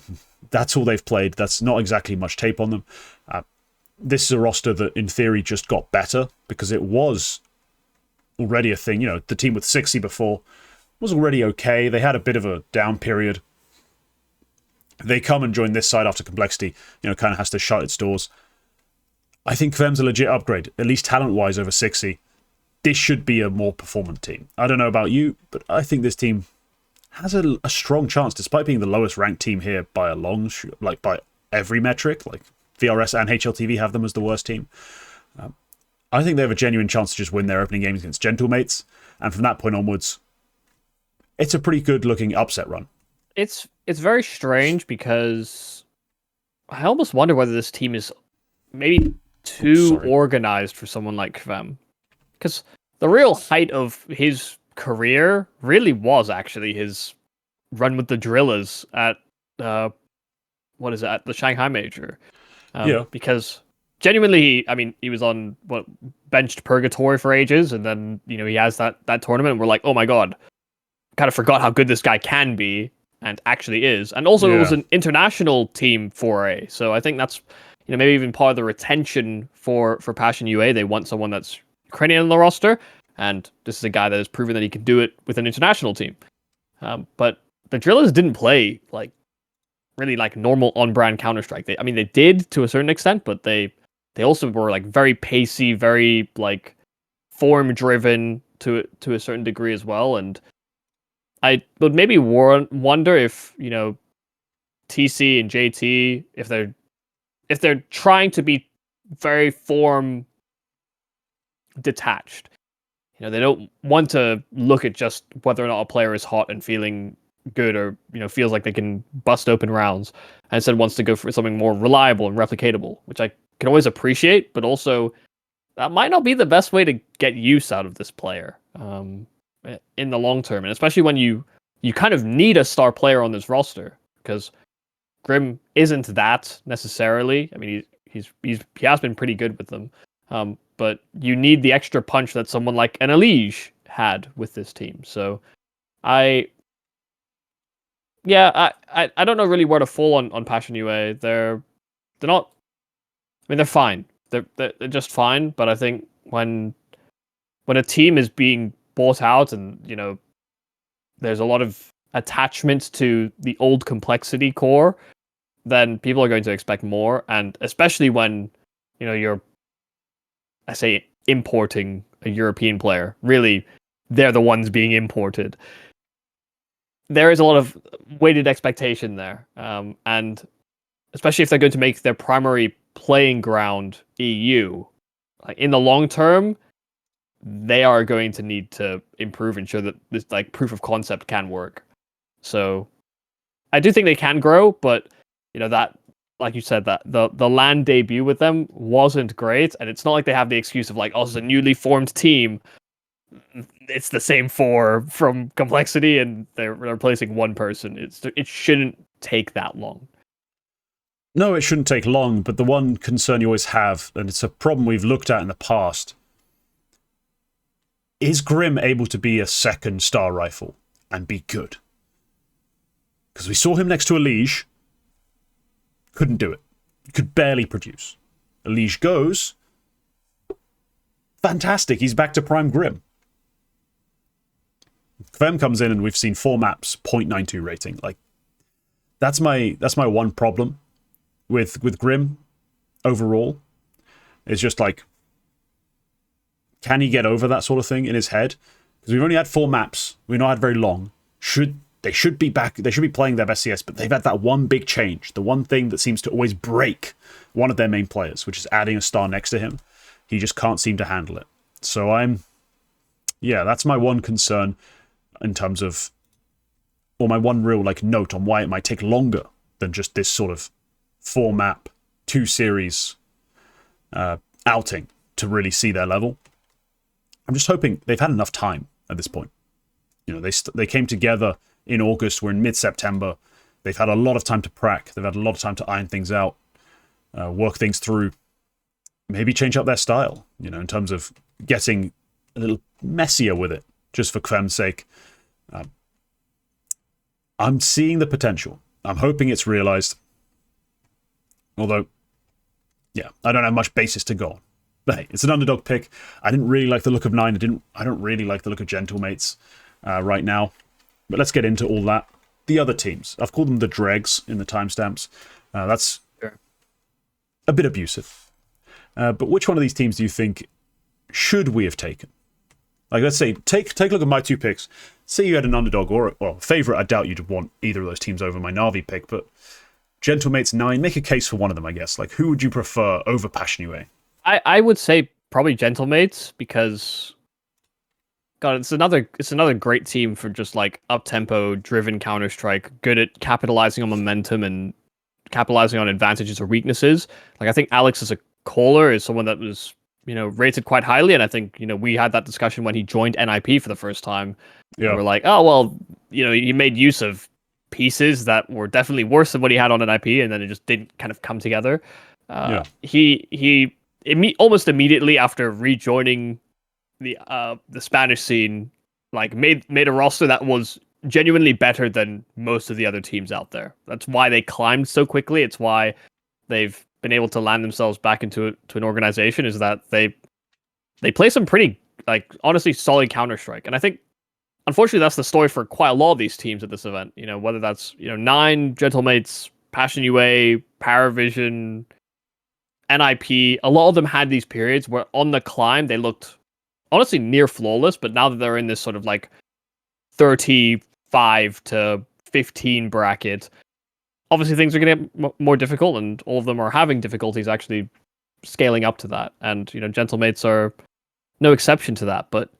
that's all they've played. That's not exactly much tape on them. This is a roster that, in theory, just got better because it was already a thing. You know, the team with 60 before was already okay. They had a bit of a down period. They come and join this side after Complexity, kind of has to shut its doors. I think KFEM's a legit upgrade, at least talent-wise, over 60. This should be a more performant team. I don't know about you, but I think this team has a strong chance, despite being the lowest ranked team here by a long shot, like by every metric. Like VRS and HLTV have them as the worst team. I think they have a genuine chance to just win their opening games against Gentlemates, and from that point onwards, it's a pretty good looking upset run. It's very strange because I almost wonder whether this team is maybe too organized for someone like KFEM, because the real height of his career really was actually his run with the Drillers at at the Shanghai Major. Because genuinely, he was on benched Purgatory for ages, and then he has that tournament, and we're like, oh my god, kind of forgot how good this guy can be and actually is. And also it was an international team foray, so I think that's maybe even part of the retention for Passion UA. They want someone that's Ukrainian on the roster. And this is a guy that has proven that he can do it with an international team. But the Drillers didn't play really normal on-brand Counter-Strike. They did to a certain extent, but they also were very pacey, very form-driven to a certain degree as well. And I would maybe wonder if TC and JT, if they're trying to be very form detached. They don't want to look at just whether or not a player is hot and feeling good or, feels like they can bust open rounds, and instead wants to go for something more reliable and replicatable, which I can always appreciate, but also that might not be the best way to get use out of this player in the long term. And especially when you kind of need a star player on this roster, because Grim isn't that necessarily. He has been pretty good with them. But you need the extra punch that someone like an Elige had with this team. So I don't know really where to fall on Passion UA. They're not, they're fine. They're just fine, but I think when a team is being bought out and, there's a lot of attachment to the old Complexity core, then people are going to expect more. And especially when, you're, I say, importing a European player. Really, they're the ones being imported. There is a lot of weighted expectation there. And especially if they're going to make their primary playing ground EU, in the long term, they are going to need to improve and show that this like proof of concept can work. So I do think they can grow, but that, like you said, that the LAN debut with them wasn't great, and it's not like they have the excuse of like, oh, it's a newly formed team. It's the same four from Complexity, and they're replacing one person. It shouldn't take that long. No, it shouldn't take long, but the one concern you always have, and it's a problem we've looked at in the past, is Grim able to be a second star rifle and be good? Because we saw him next to Elige, couldn't do it. Could barely produce. Elige goes, fantastic, he's back to Prime Grim. Kvem comes in and we've seen 4 maps, 0.92 rating. Like, that's my one problem with Grim overall. It's just like, can he get over that sort of thing in his head? Because we've only had 4 maps. We've not had very long. They should be back. They should be playing their best CS, but they've had that one big change. The one thing that seems to always break one of their main players, which is adding a star next to him. He just can't seem to handle it. So that's my one concern in terms of, or my one real like note on why it might take longer than just this sort of 4 map, 2 series outing to really see their level. I'm just hoping they've had enough time at this point. They came together in August. We're in mid-September. They've had a lot of time to prac. They've had a lot of time to iron things out, work things through, maybe change up their style, in terms of getting a little messier with it, just for Kvem's sake. I'm seeing the potential. I'm hoping it's realized. Although, I don't have much basis to go on. But hey, it's an underdog pick. I didn't really like the look of 9. I don't really like the look of Gentlemates right now. But let's get into all that. The other teams. I've called them the Dregs in the timestamps. That's a bit abusive. But which one of these teams do you think should we have taken? Like, let's say, take a look at my 2 picks. Say you had an underdog or favorite. I doubt you'd want either of those teams over my Navi pick. But Gentlemates 9, make a case for one of them, I guess. Like, who would you prefer over Passion UA? I would say probably Gentlemates, because God, it's another great team for just like up-tempo driven Counter-Strike, good at capitalizing on momentum and capitalizing on advantages or weaknesses. Like, I think Alex as a caller is someone that was rated quite highly, and I think we had that discussion when he joined NIP for the first time. Yeah, we're like, oh well, he made use of pieces that were definitely worse than what he had on NIP, and then it just didn't kind of come together. He almost immediately after rejoining the Spanish scene, like made a roster that was genuinely better than most of the other teams out there. That's why they climbed so quickly. It's why they've been able to land themselves back into an organization, is that they play some pretty, like, honestly solid Counter-Strike. And I think unfortunately that's the story for quite a lot of these teams at this event. Whether that's 9, Gentlemates, Passion UA, Parivision, NIP, a lot of them had these periods where on the climb they looked honestly near flawless, but now that they're in this sort of like 35 to 15 bracket, obviously things are going to get more difficult, and all of them are having difficulties actually scaling up to that. And Gentlemates are no exception to that. But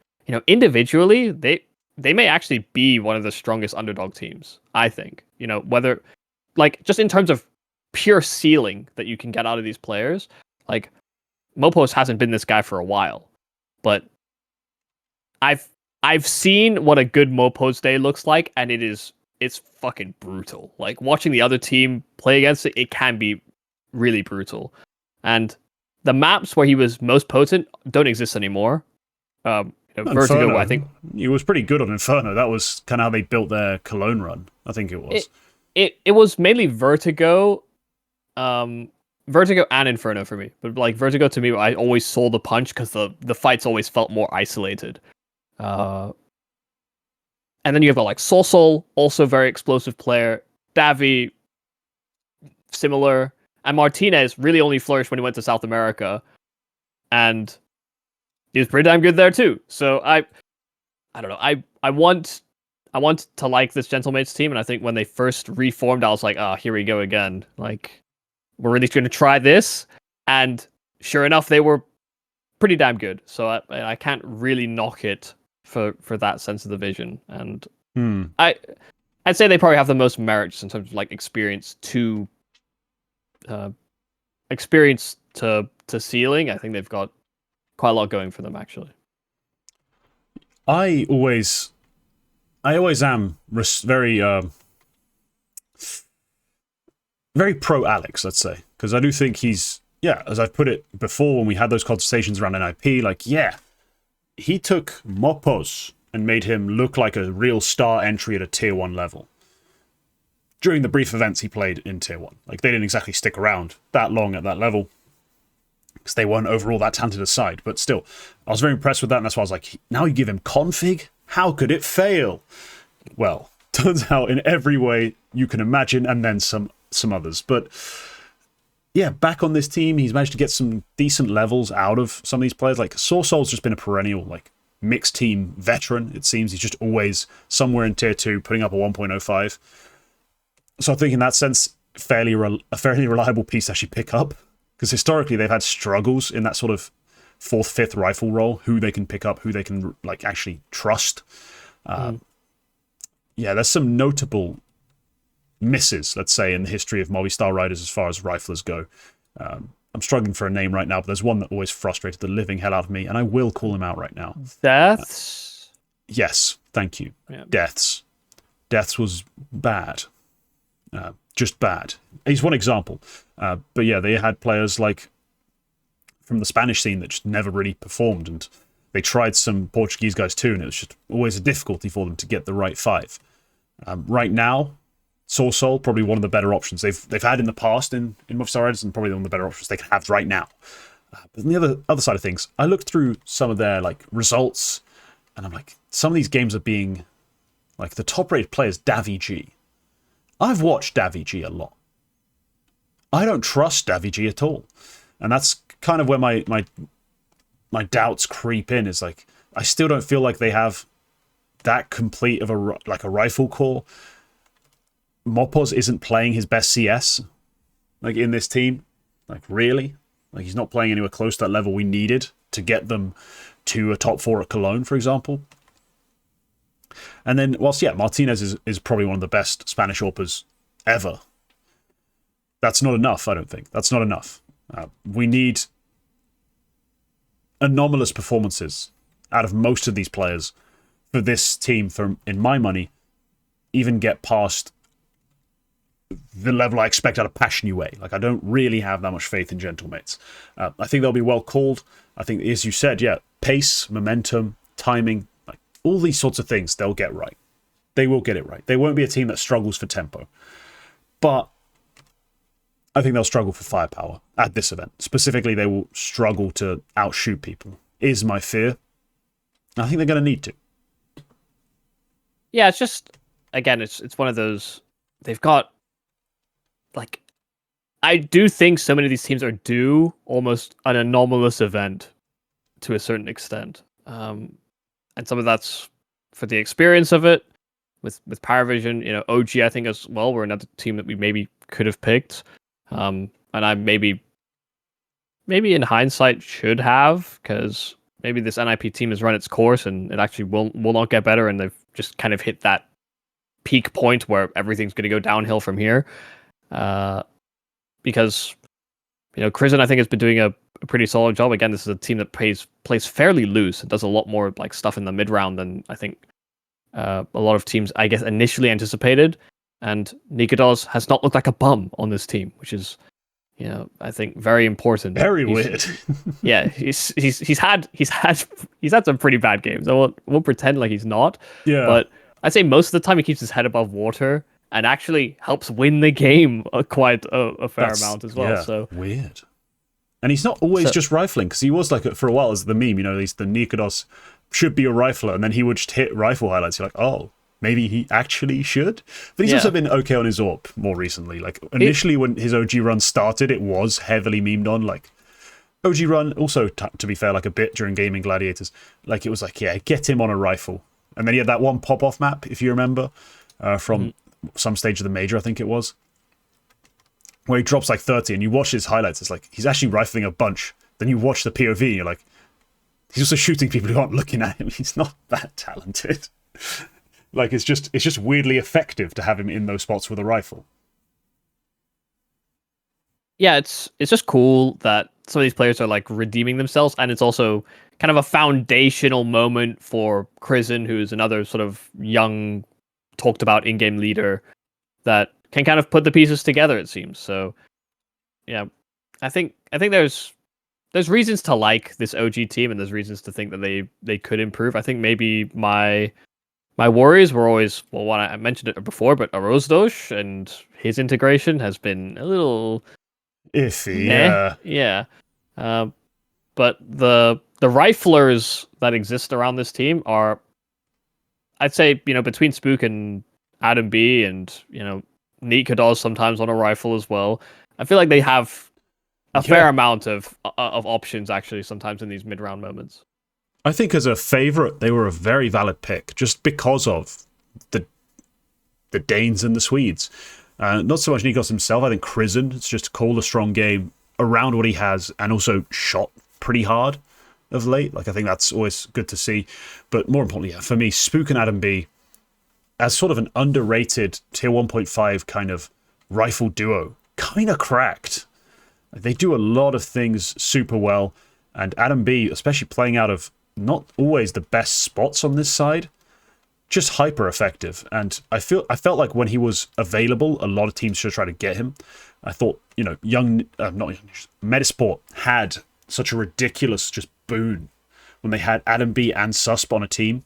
individually, they may actually be one of the strongest underdog teams, I think. Whether, like, just in terms of pure ceiling that you can get out of these players, like, Mopos hasn't been this guy for a while, but I've seen what a good Mopos day looks like, and it's fucking brutal. Like, watching the other team play against it, it can be really brutal. And the maps where he was most potent don't exist anymore. Vertigo, I think he was pretty good on Inferno. That was kind of how they built their Cologne run. I think it was. It was mainly Vertigo, Vertigo and Inferno for me. But like Vertigo, to me, I always saw the punch because the fights always felt more isolated. And then you have like Sorsol, also very explosive player. Davi, similar. And Martinez really only flourished when he went to South America. And he was pretty damn good there too. So I don't know. I want to like this Gentlemates team, and I think when they first reformed, I was like, oh, here we go again. Like, we're really going to try this. And sure enough, they were pretty damn good. So I can't really knock it for that sense of the vision. And I'd say they probably have the most merits in terms of like experience to ceiling. I think they've got quite a lot going for them, actually. I always am very very pro Alex, let's say, because I do think he's, as I've put it before when we had those conversations around NIP, like, he took Mopos and made him look like a real star entry at a tier 1 level. During the brief events he played in tier 1. Like, they didn't exactly stick around that long at that level, because they weren't overall that talented aside, but still, I was very impressed with that, and that's why I was like, now you give him config? How could it fail? Well, turns out in every way you can imagine, and then some others. But yeah, back on this team, he's managed to get some decent levels out of some of these players. Like, Sorsol's just been a perennial, like, mixed team veteran, it seems. He's just always somewhere in tier 2, putting up a 1.05. So I think in that sense, a fairly reliable piece to actually pick up. Because historically, they've had struggles in that sort of 4th, 5th rifle role, who they can pick up, who they can like actually trust. Yeah, there's some notable misses, let's say, in the history of Movistar Riders as far as riflers go. I'm struggling for a name right now, but there's one that always frustrated the living hell out of me, and I will call him out right now. Deaths? Yes, thank you. Yeah. Deaths. Deaths was bad. Just bad. He's one example. But yeah, they had players like from the Spanish scene that just never really performed, and they tried some Portuguese guys too, and it was just always a difficulty for them to get the right 5. Right now, Sorsol, probably one of the better options they've had in the past in Movistar Riders, and probably one of the better options they can have right now. But on the other side of things, I looked through some of their like results, and I'm like, some of these games are being like the top-rated players, NAVI G. I've watched NAVI G a lot. I don't trust NAVI G at all, and that's kind of where my doubts creep in. Is like, I still don't feel like they have that complete of a rifle core. Mopos isn't playing his best CS, like, in this team. Like, really? Like, he's not playing anywhere close to that level we needed to get them to a top 4 at Cologne, for example. And then, whilst, Martinez is probably one of the best Spanish AWPers ever, that's not enough, I don't think. That's not enough. We need anomalous performances out of most of these players for this team, in my money, even get past the level I expect out of Passion UA. Like, I don't really have that much faith in Gentlemates. I think they'll be well called. I think, as you said, pace, momentum, timing, like all these sorts of things, they'll get right. They will get it right. They won't be a team that struggles for tempo. But I think they'll struggle for firepower at this event. Specifically, they will struggle to outshoot people, is my fear. I think they're going to need to. Yeah, it's just, again, it's one of those, they've got, like, I do think so many of these teams are due almost an anomalous event to a certain extent. And some of that's for the experience of it with Parivision. OG, I think, as well, were another team that we maybe could have picked. And I maybe in hindsight should have, because maybe this NIP team has run its course and it actually will not get better, and they've just kind of hit that peak point where everything's going to go downhill from here. Because Crizzen, I think, has been doing a pretty solid job. Again, this is a team that plays fairly loose and does a lot more like stuff in the mid round than I think a lot of teams, I guess, initially anticipated. And Nikodos has not looked like a bum on this team, which is, I think, very important. Very weird. Yeah, he's had some pretty bad games. I won't pretend like he's not. Yeah. But I'd say most of the time he keeps his head above water and actually helps win the game quite a fair amount as well. Yeah, so weird. And he's not always just rifling, because he was like, for a while, as the meme, he's the Nikodos should be a rifler, and then he would just hit rifle highlights. You're like, oh, maybe he actually should. But he's also been okay on his AWP more recently. Like, initially when his OG run started, it was heavily memed on. Like, OG run, also, to be fair, like a bit during Gaming Gladiators, like, it was like, get him on a rifle. And then he had that one pop-off map, if you remember, from some stage of the major, I think it was, where he drops like 30, and you watch his highlights, it's like, he's actually rifling a bunch. Then you watch the POV, and you're like, He's also shooting people who aren't looking at him. He's not that talented. Like, it's just weirdly effective to have him in those spots with a rifle. Yeah, it's just cool that some of these players are like redeeming themselves, and it's also kind of a foundational moment for Krizen, who's another sort of young, talked about in-game leader that can kind of put the pieces together, it seems. So yeah, I think there's reasons to like this OG team, and there's reasons to think that they could improve. I think maybe my worries were always, well, what I mentioned it before, but Arozdosh and his integration has been a little iffy. Yeah. But the riflers that exist around this team are, I'd say, between Spook and Adam B, and Nika does sometimes on a rifle as well. I feel like they have a fair amount of options actually sometimes in these mid-round moments. I think as a favorite, they were a very valid pick just because of the Danes and the Swedes. Not so much Nikos himself. I think Krizen, it's just called a strong game around what he has, and also shot pretty hard of late. Like, I think that's always good to see. But more importantly, for me, Spook and Adam B, as sort of an underrated tier 1.5 kind of rifle duo, kind of cracked. They do a lot of things super well, and Adam B, especially playing out of not always the best spots on this side, just hyper effective. And I felt like when he was available, a lot of teams should try to get him. I thought, Metasport had such a ridiculous just boon when they had Adam B and Susp on a team.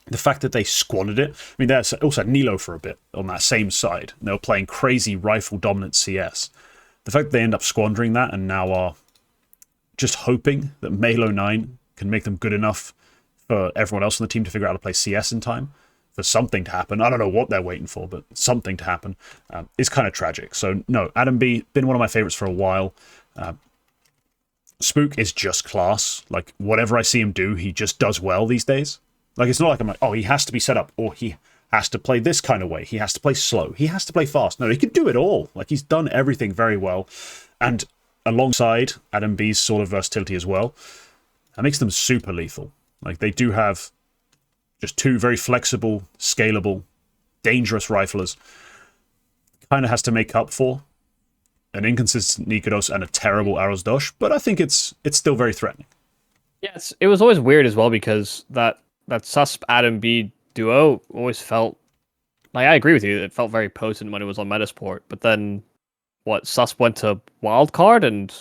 The fact that they squandered it. I mean, they also had Nilo for a bit on that same side. They were playing crazy rifle dominant CS. The fact that they end up squandering that and now are just hoping that Malo 9 can make them good enough for everyone else on the team to figure out how to play CS in time, for something to happen. I don't know what they're waiting for, but something to happen is kind of tragic. So, no, Adam B, been one of my favorites for a while. Spook is just class. Like, whatever I see him do, he just does well these days. Like, it's not like I'm like, oh, he has to be set up, or he has to play this kind of way. He has to play slow. He has to play fast. No, he can do it all. Like, he's done everything very well. And alongside Adam B's sort of versatility as well, that makes them super lethal. Like, they do have just two very flexible, scalable, dangerous riflers. Kind of has to make up for an inconsistent Nikodos and a terrible Arozdosh, but I think it's still very threatening. Yeah, it was always weird as well, because that Susp Adam B duo always felt like, I agree with you, it felt very potent when it was on Metasport, but then Susp went to Wildcard and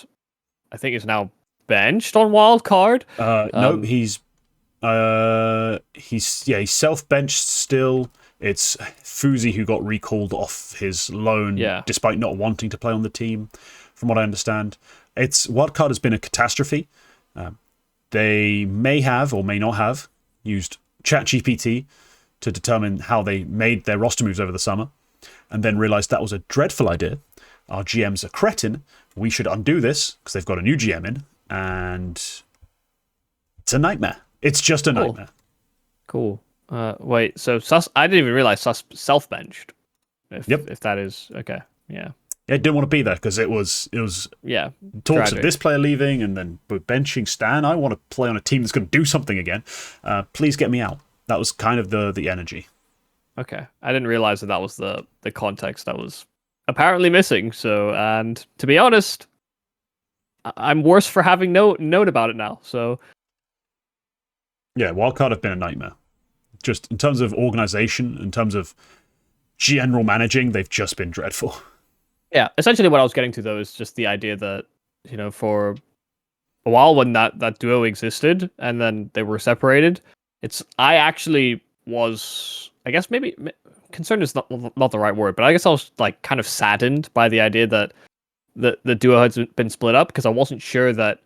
I think is now benched on Wildcard. No, he's self-benched still. It's Fuzi who got recalled off his loan, despite not wanting to play on the team, from what I understand. Wildcard has been a catastrophe. They may have or may not have used ChatGPT to determine how they made their roster moves over the summer, and then realized that was a dreadful idea. Our GM's a cretin. We should undo this because they've got a new GM in, and it's a nightmare. It's just a nightmare. Cool. Wait, so I didn't even realize Sus self-benched. If that is okay, yeah. Yeah, I didn't want to be there because it was talks tragic. Of this player leaving and then benching Stan. I want to play on a team that's going to do something again. Please get me out. That was kind of the energy. Okay, I didn't realize that was the context that was apparently missing. So, and to be honest, I'm worse for having known about it now. So, yeah, Wildcard have been a nightmare. Just in terms of organization, in terms of general managing, they've just been dreadful. Yeah, essentially what I was getting to, though, is just the idea that, for a while when that duo existed and then they were separated, I actually was, I guess maybe, concerned is not the right word, but I guess I was like kind of saddened by the idea that the duo had been split up, because I wasn't sure that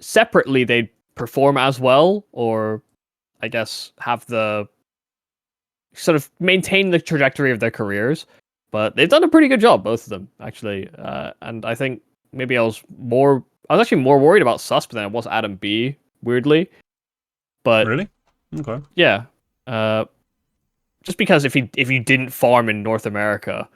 separately they'd perform as well, or I guess have the sort of maintain the trajectory of their careers. But they've done a pretty good job, both of them, actually. And I think maybe I was actually more worried about Susp than I was Adam B, weirdly. But really? Okay. Yeah. Just because if you didn't farm in North America,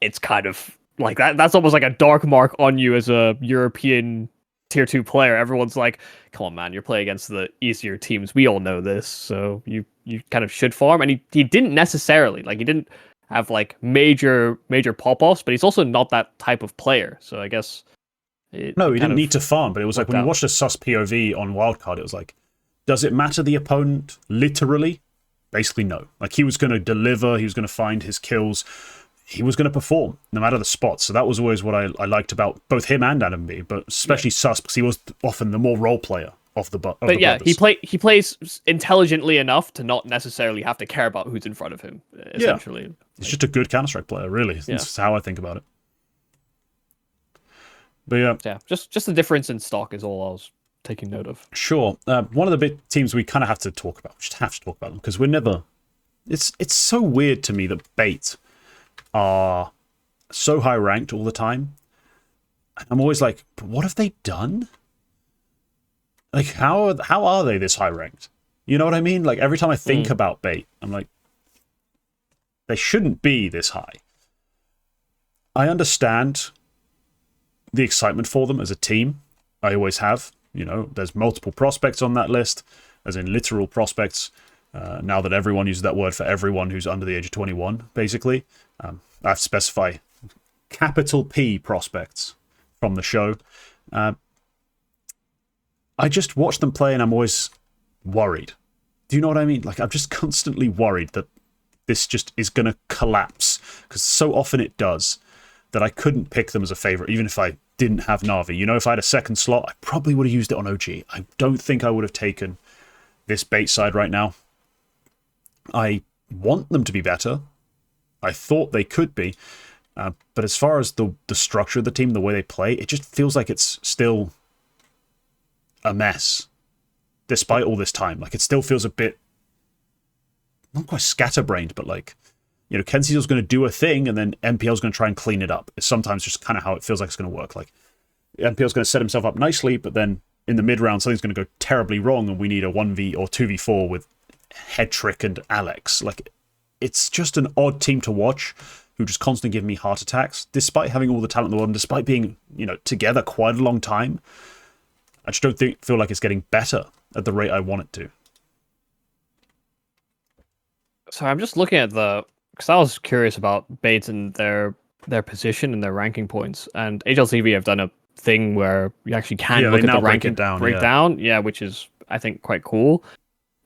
it's kind of like that's almost like a dark mark on you as a European tier 2 player, everyone's like, come on, man, you're playing against the easier teams. We all know this, so you kind of should farm. And he didn't necessarily, like, he didn't have like major pop-offs, but he's also not that type of player. So I guess no, he didn't need to farm, but it was like when you watched a sus POV on Wildcard, it was like, does it matter the opponent literally? Basically, no. Like, he was going to deliver, he was going to find his kills, he was going to perform no matter the spot. So that was always what I liked about both him and Adam B, but especially sus, because he was often the more role player of the brothers. He plays intelligently enough to not necessarily have to care about who's in front of him, essentially. Yeah. He's just a good Counter-Strike player, really. That's how I think about it. But yeah, just the difference in stock is all I was taking note of. Sure. One of the big teams we kind of have to talk about. We just have to talk about them because we're never. It's so weird to me that Bait are so high ranked all the time. I'm always like, but what have they done? Like, how are they this high ranked? You know what I mean? Like, every time I think about Bait, I'm like, they shouldn't be this high. I understand the excitement for them as a team. I always have. You know, there's multiple prospects on that list, as in literal prospects. Now that everyone uses that word for everyone who's under the age of 21, basically. I have to specify capital P prospects from the show. I just watch them play and I'm always worried. Do you know what I mean? Like, I'm just constantly worried that this just is going to collapse, because so often it does, that I couldn't pick them as a favorite, even if I didn't have Navi. You know, if I had a second slot, I probably would have used it on OG. I don't think I would have taken this Bait side right now. I want them to be better. I thought they could be. But as far as the structure of the team, the way they play, it just feels like it's still a mess. Despite all this time. Like, it still feels a bit, not quite scatterbrained, but like, you know, Kenseal's going to do a thing and then MPL's going to try and clean it up. It's sometimes just kind of how it feels like it's going to work. Like, MPL's going to set himself up nicely, but then in the mid-round, something's going to go terribly wrong and we need a 1v or 2v4 with Head Trick and Alex. Like, it's just an odd team to watch who just constantly give me heart attacks, despite having all the talent in the world and despite being, you know, together quite a long time. I just don't feel like it's getting better at the rate I want it to. So I'm just looking at because I was curious about Bates and their position and their ranking points, and HLTV have done a thing where you actually can look at the ranking breakdown, which is, I think, quite cool.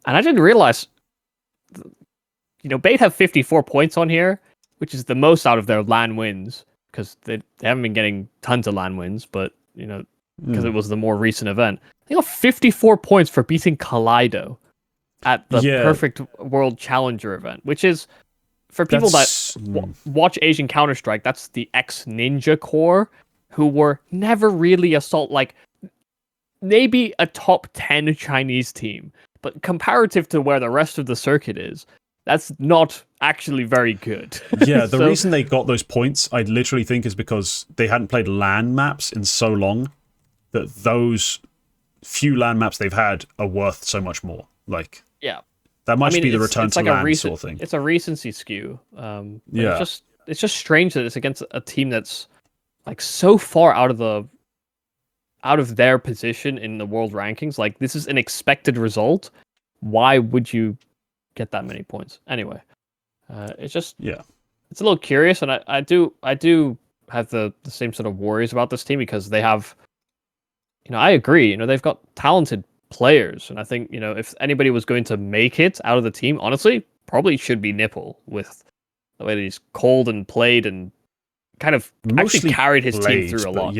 And I didn't realize, you know, Bait have 54 points on here, which is the most out of their LAN wins, because they haven't been getting tons of LAN wins, but, you know, because it was the more recent event. They got 54 points for beating Kaleido at the Perfect World Challenger event, which is, for people that watch Asian Counter-Strike, that's the ex-Ninja core, who were never really like, maybe a top 10 Chinese team, but comparative to where the rest of the circuit is, that's not actually very good. Yeah, the reason they got those points, I literally think, is because they hadn't played LAN maps in so long that those few LAN maps they've had are worth so much more. Like, that might be the return to LAN sort of thing. It's a recency skew. It's just strange that it's against a team that's like so far out of their position in the world rankings. Like, this is an expected result. Why would you get that many points? Anyway, it's just it's a little curious, and I do have the same sort of worries about this team, because they have, you know, I agree, you know, they've got talented players, and I think, you know, if anybody was going to make it out of the team, honestly, probably should be Nipple, with the way that he's called and played and kind of actually carried his team through a lot.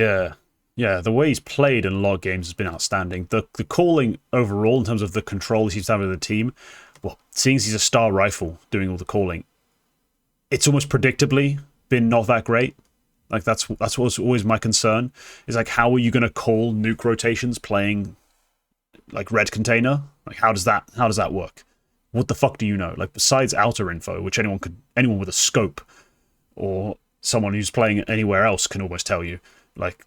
Yeah, the way he's played in a lot of games has been outstanding. The calling overall, in terms of the control he's having of the team, well, seeing as he's a star rifle doing all the calling, it's almost predictably been not that great. Like, that's what's always my concern, is like, how are you going to call nuke rotations playing like red container? Like, how does that work? What the fuck do you know? Like, besides outer info, which anyone with a scope or someone who's playing anywhere else can almost tell you, like,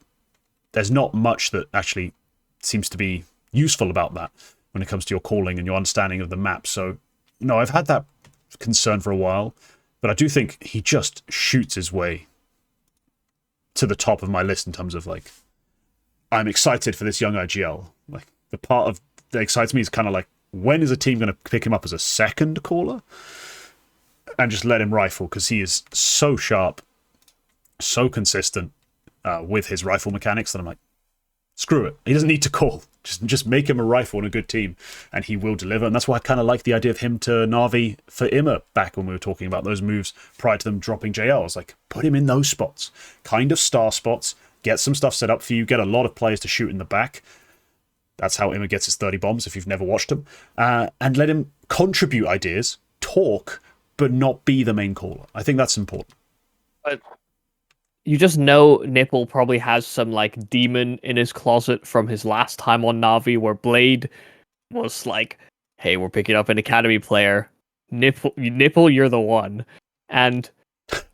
there's not much that actually seems to be useful about that when it comes to your calling and your understanding of the map. So, no, I've had that concern for a while, but I do think he just shoots his way to the top of my list in terms of, like, I'm excited for this young IGL. Like, the part of that excites me is kind of like, when is a team going to pick him up as a second caller and just let him rifle? Because he is so sharp, so consistent with his rifle mechanics that I'm like, screw it. He doesn't need to call. Just make him a rifle on a good team, and he will deliver. And that's why I kind of like the idea of him to Na'Vi for Imma back when we were talking about those moves prior to them dropping JL. I was like, put him in those spots. Kind of star spots. Get some stuff set up for you. Get a lot of players to shoot in the back. That's how Imma gets his 30 bombs, if you've never watched him. And let him contribute ideas, talk, but not be the main caller. I think that's important. But you just know Nipple probably has some like demon in his closet from his last time on Navi, where Blade was like, hey, we're picking up an academy player. Nipple, you're the one. And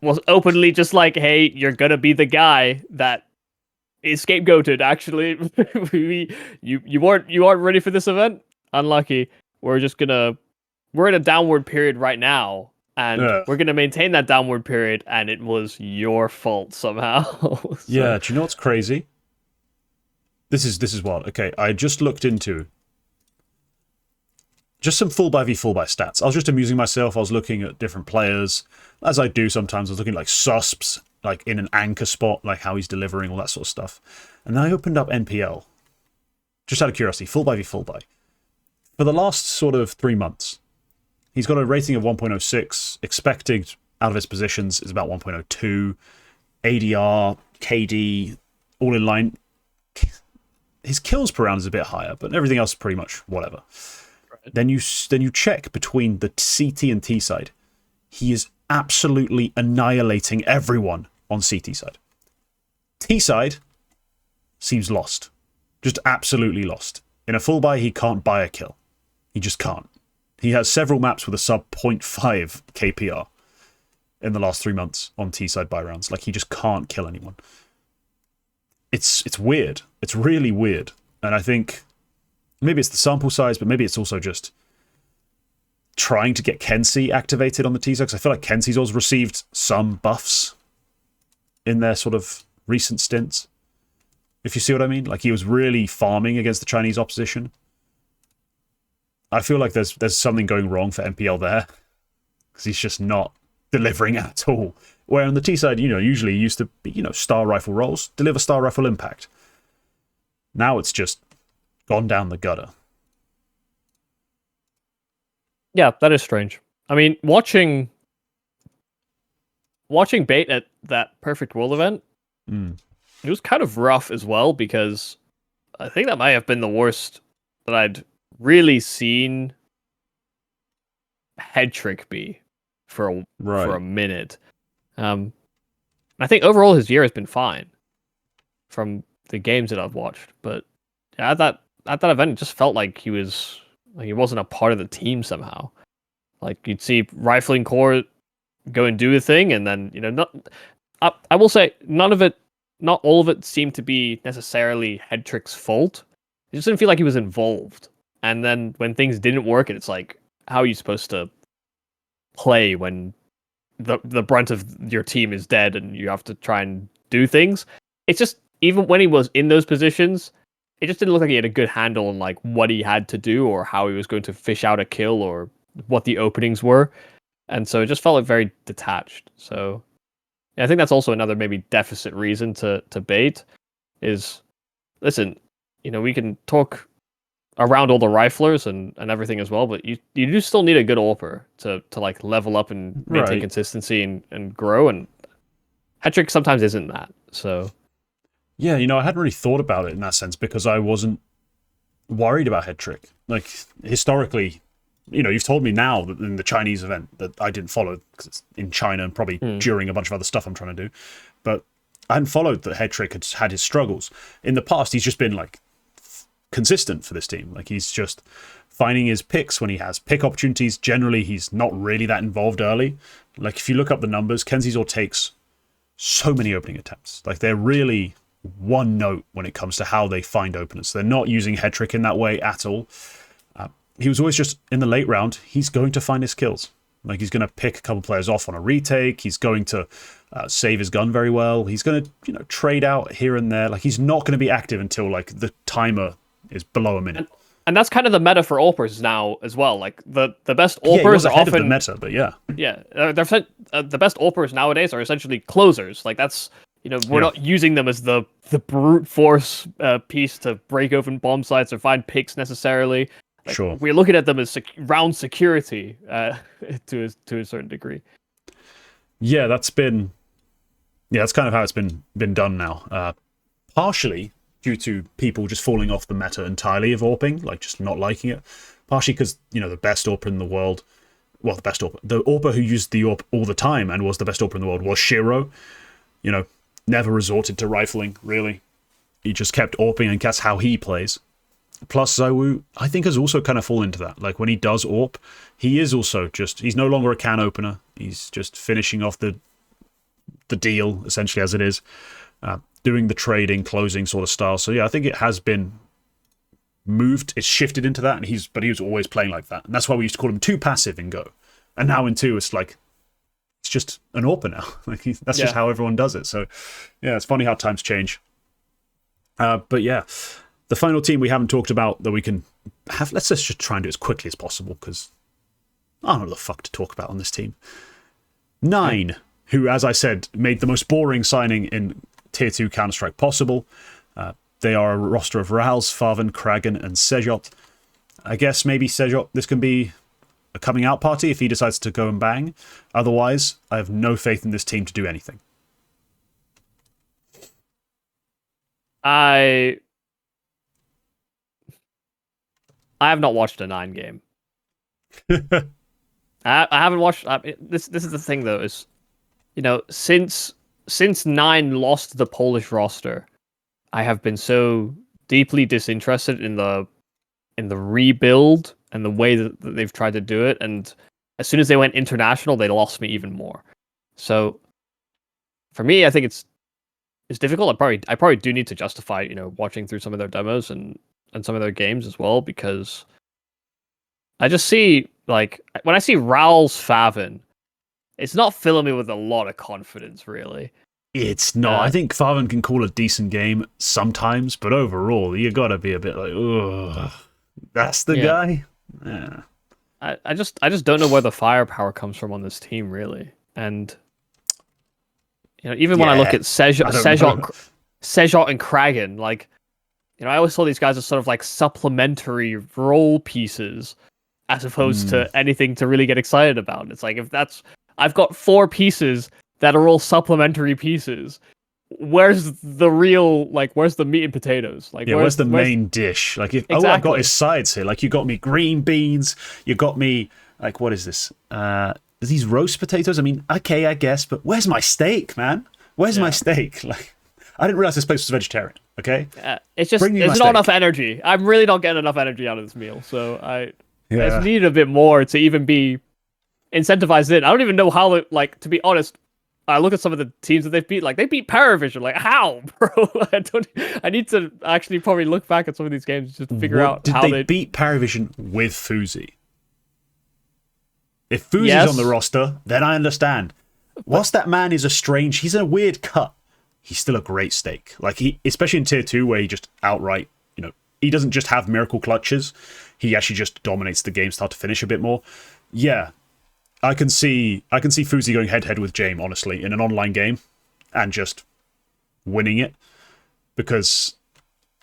was openly just like, hey, you're gonna be the guy that is scapegoated. Actually, you aren't ready for this event. Unlucky. We're in a downward period right now, and we're gonna maintain that downward period. And it was your fault somehow. So. Yeah. Do you know what's crazy? This is wild. Okay, I just looked into just some full by v full by stats. I was just amusing myself. I was looking at different players, as I do sometimes. I was looking at like Susps, like in an anchor spot, like how he's delivering, all that sort of stuff. And then I opened up NPL, just out of curiosity, full by v full by. For the last sort of 3 months, he's got a rating of 1.06. Expected out of his positions is about 1.02. ADR, KD, all in line. His kills per round is a bit higher, but everything else is pretty much whatever. Right. Then you check between the CT and T side. He is absolutely annihilating everyone on CT side. T side seems lost. Just absolutely lost. In a full buy, he can't buy a kill. He just can't. He has several maps with a sub 0.5 KPR in the last 3 months on T side buy rounds. Like, he just can't kill anyone. It's weird. It's really weird. And I think maybe it's the sample size, but maybe it's also just trying to get KingT activated on the T side. Because I feel like KingT's always received some buffs in their sort of recent stints. If you see what I mean. Like, he was really farming against the Chinese opposition. I feel like there's something going wrong for MPL there. Because he's just not delivering at all. Where on the T side, usually used to be, star rifle rolls, deliver star rifle impact. Now it's just gone down the gutter. Yeah, that is strange. I mean, watching Bait at that Perfect World event, it was kind of rough as well, because I think that might have been the worst that I'd really seen head trick be for a minute. I think overall his year has been fine from the games that I've watched, but at that event, it just felt like he wasn't a part of the team somehow. Like, you'd see Rifling Core go and do a thing, and then I will say not all of it seemed to be necessarily Headtrick's fault. It just didn't feel like he was involved. And then when things didn't work, and it's like, how are you supposed to play when the brunt of your team is dead and you have to try and do things? It's just, even when he was in those positions, it just didn't look like he had a good handle on like what he had to do or how he was going to fish out a kill or what the openings were. And so it just felt like very detached. So yeah, I think that's also another maybe deficit reason to Bait is, listen, we can talk around all the riflers and everything as well, but you do still need a good AWPer to like level up and maintain consistency and grow, and Headtrick sometimes isn't that. So yeah, I hadn't really thought about it in that sense because I wasn't worried about Headtrick. Like, historically, you've told me now that in the Chinese event that I didn't follow because it's in China and probably during a bunch of other stuff I'm trying to do, but I hadn't followed that Headtrick had his struggles. In the past, he's just been like consistent for this team. Like, he's just finding his picks when he has pick opportunities. Generally, he's not really that involved early. Like, if you look up the numbers, KingT takes so many opening attempts. Like, they're really one note when it comes to how they find openers. They're not using Headtrick in that way at all. He was always just in the late round, he's going to find his kills. Like, he's going to pick a couple players off on a retake. He's going to save his gun very well. He's going to, trade out here and there. Like, he's not going to be active until, like, the timer is below a minute. And that's kind of the meta for AWPers now as well. Like, the best AWPers he was are ahead often... of the meta, but yeah. Yeah, the best AWPers nowadays are essentially closers. Like, that's... we're not using them as the brute force piece to break open bomb sites or find picks necessarily. Like, sure. We're looking at them as round security to a certain degree. Yeah, that's kind of how it's been done now. Partially due to people just falling off the meta entirely of AWPing, like just not liking it. Partially because, the best AWPer in the world, well, the AWPer who used the AWP all the time and was the best AWPer in the world was Shiro. Never resorted to rifling, really. He just kept AWPing, and that's how he plays. Plus, Zowu, I think, has also kind of fallen into that. Like, when he does AWP, he is also he's no longer a can opener. He's just finishing off the deal, essentially, as it is. Doing the trading, closing sort of style. So, yeah, I think it has been moved. It's shifted into that, but he was always playing like that. And that's why we used to call him too passive in Go. And now in 2, it's like, it's just an AWPer now. Like, that's just how everyone does it. So, yeah, it's funny how times change. But yeah, the final team we haven't talked about that we can have, let's just try and do it as quickly as possible, because I don't know what the fuck to talk about on this team. 9, who, as I said, made the most boring signing in Tier 2 Counter-Strike possible. They are a roster of Rals, Farvan, Kragan, and Sejot. I guess maybe Sejot, this can be a coming out party if he decides to go and bang. Otherwise, I have no faith in this team to do anything. I have not watched a 9 game. I haven't watched. This is the thing though, is since 9 lost the Polish roster, I have been so deeply disinterested in the rebuild and the way that they've tried to do it. And as soon as they went international, they lost me even more. So for me, I think it's difficult. I probably do need to justify, watching through some of their demos and some of their games as well, because I just see, like, when I see Raul's Favin, it's not filling me with a lot of confidence, really. It's not. I think Farvan can call a decent game sometimes, but overall, you gotta be a bit like, ugh, that's the guy? Yeah. I just don't know where the firepower comes from on this team, really. And even when I look at Sejot and Kragan, like, I always saw these guys as sort of like supplementary role pieces as opposed to anything to really get excited about. It's like, I've got 4 pieces that are all supplementary pieces. Where's the meat and potatoes? Like, where's the main dish? Like, all I've got is sides here. Like, you got me green beans, you got me, like, what is this? These roast potatoes? I mean, okay, I guess, but where's my steak, man? Where's my steak? Like, I didn't realize this place was vegetarian, okay? It's just, there's not enough energy. I'm really not getting enough energy out of this meal, so I just need a bit more to even be incentivized in. I don't even know how, to be honest, I look at some of the teams that they've beat, like, they beat Parivision. Like, how, bro? I need to actually probably look back at some of these games just to figure out how they beat Parivision with Fuzi. If Fuzi's on the roster, then I understand. Whilst that man is he's a weird cut, he's still a great stake. Like, especially in Tier 2, where he just outright, he doesn't just have miracle clutches. He actually just dominates the game start to finish a bit more. Yeah. I can see Fuzi going head-to-head with James, honestly, in an online game and just winning it, because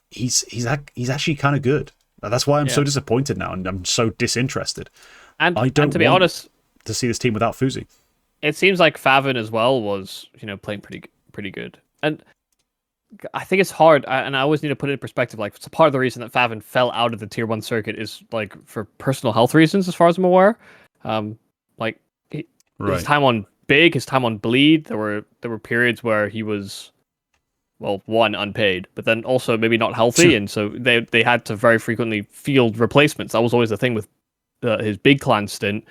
he's actually kind of good. That's why I'm so disappointed now, and I'm so disinterested. And to be honest, to see this team without Fuzi. It seems like Favin as well was, playing pretty good. And I think it's hard, and I always need to put it in perspective. Like, it's part of the reason that Favin fell out of the Tier 1 circuit is, like, for personal health reasons, as far as I'm aware. His time on Big, his time on Bleed, there were periods where he was, well, one, unpaid, but then also maybe not healthy, and so they had to very frequently field replacements. That was always the thing with his Big Clan stint,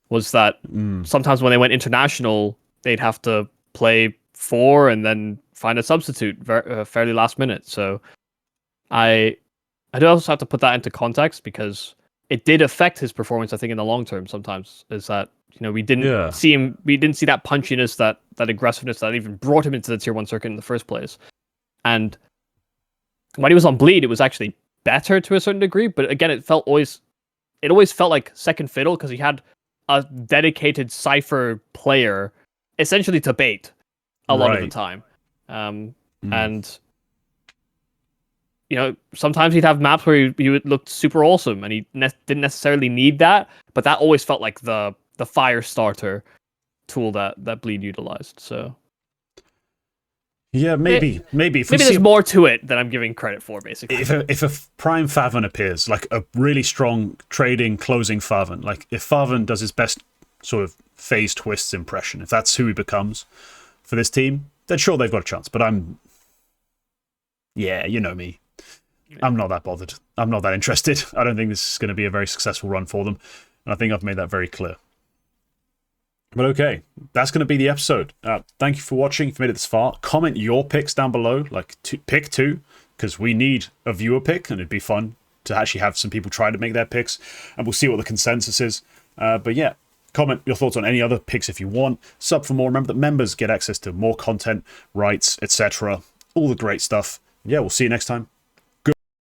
was that sometimes when they went international, they'd have to play 4 and then find a substitute fairly last minute. So I do also have to put that into context, because it did affect his performance, I think, in the long term sometimes, is that We didn't see him. We didn't see that punchiness, that aggressiveness that even brought him into the tier 1 circuit in the first place. And when he was on Bleed, it was actually better to a certain degree. But again, it always felt like second fiddle because he had a dedicated Cypher player essentially to bait a lot of the time. And sometimes he'd have maps where he would look super awesome, and he didn't necessarily need that. But that always felt like the fire starter tool that Bleed utilized. So yeah, maybe there's more to it than I'm giving credit for. Basically, if a prime Faven appears, like a really strong trading closing Faven, like if Faven does his best sort of phase twists impression, if that's who he becomes for this team, then sure they've got a chance. But you know me. I'm not that bothered. I'm not that interested. I don't think this is going to be a very successful run for them. And I think I've made that very clear. But okay, that's going to be the episode. Thank you for watching. If you made it this far, comment your picks down below. Like, pick 2, because we need a viewer pick, and it'd be fun to actually have some people try to make their picks. And we'll see what the consensus is. But yeah, comment your thoughts on any other picks if you want. Sub for more. Remember that members get access to more content, rights, etc. All the great stuff. Yeah, we'll see you next time.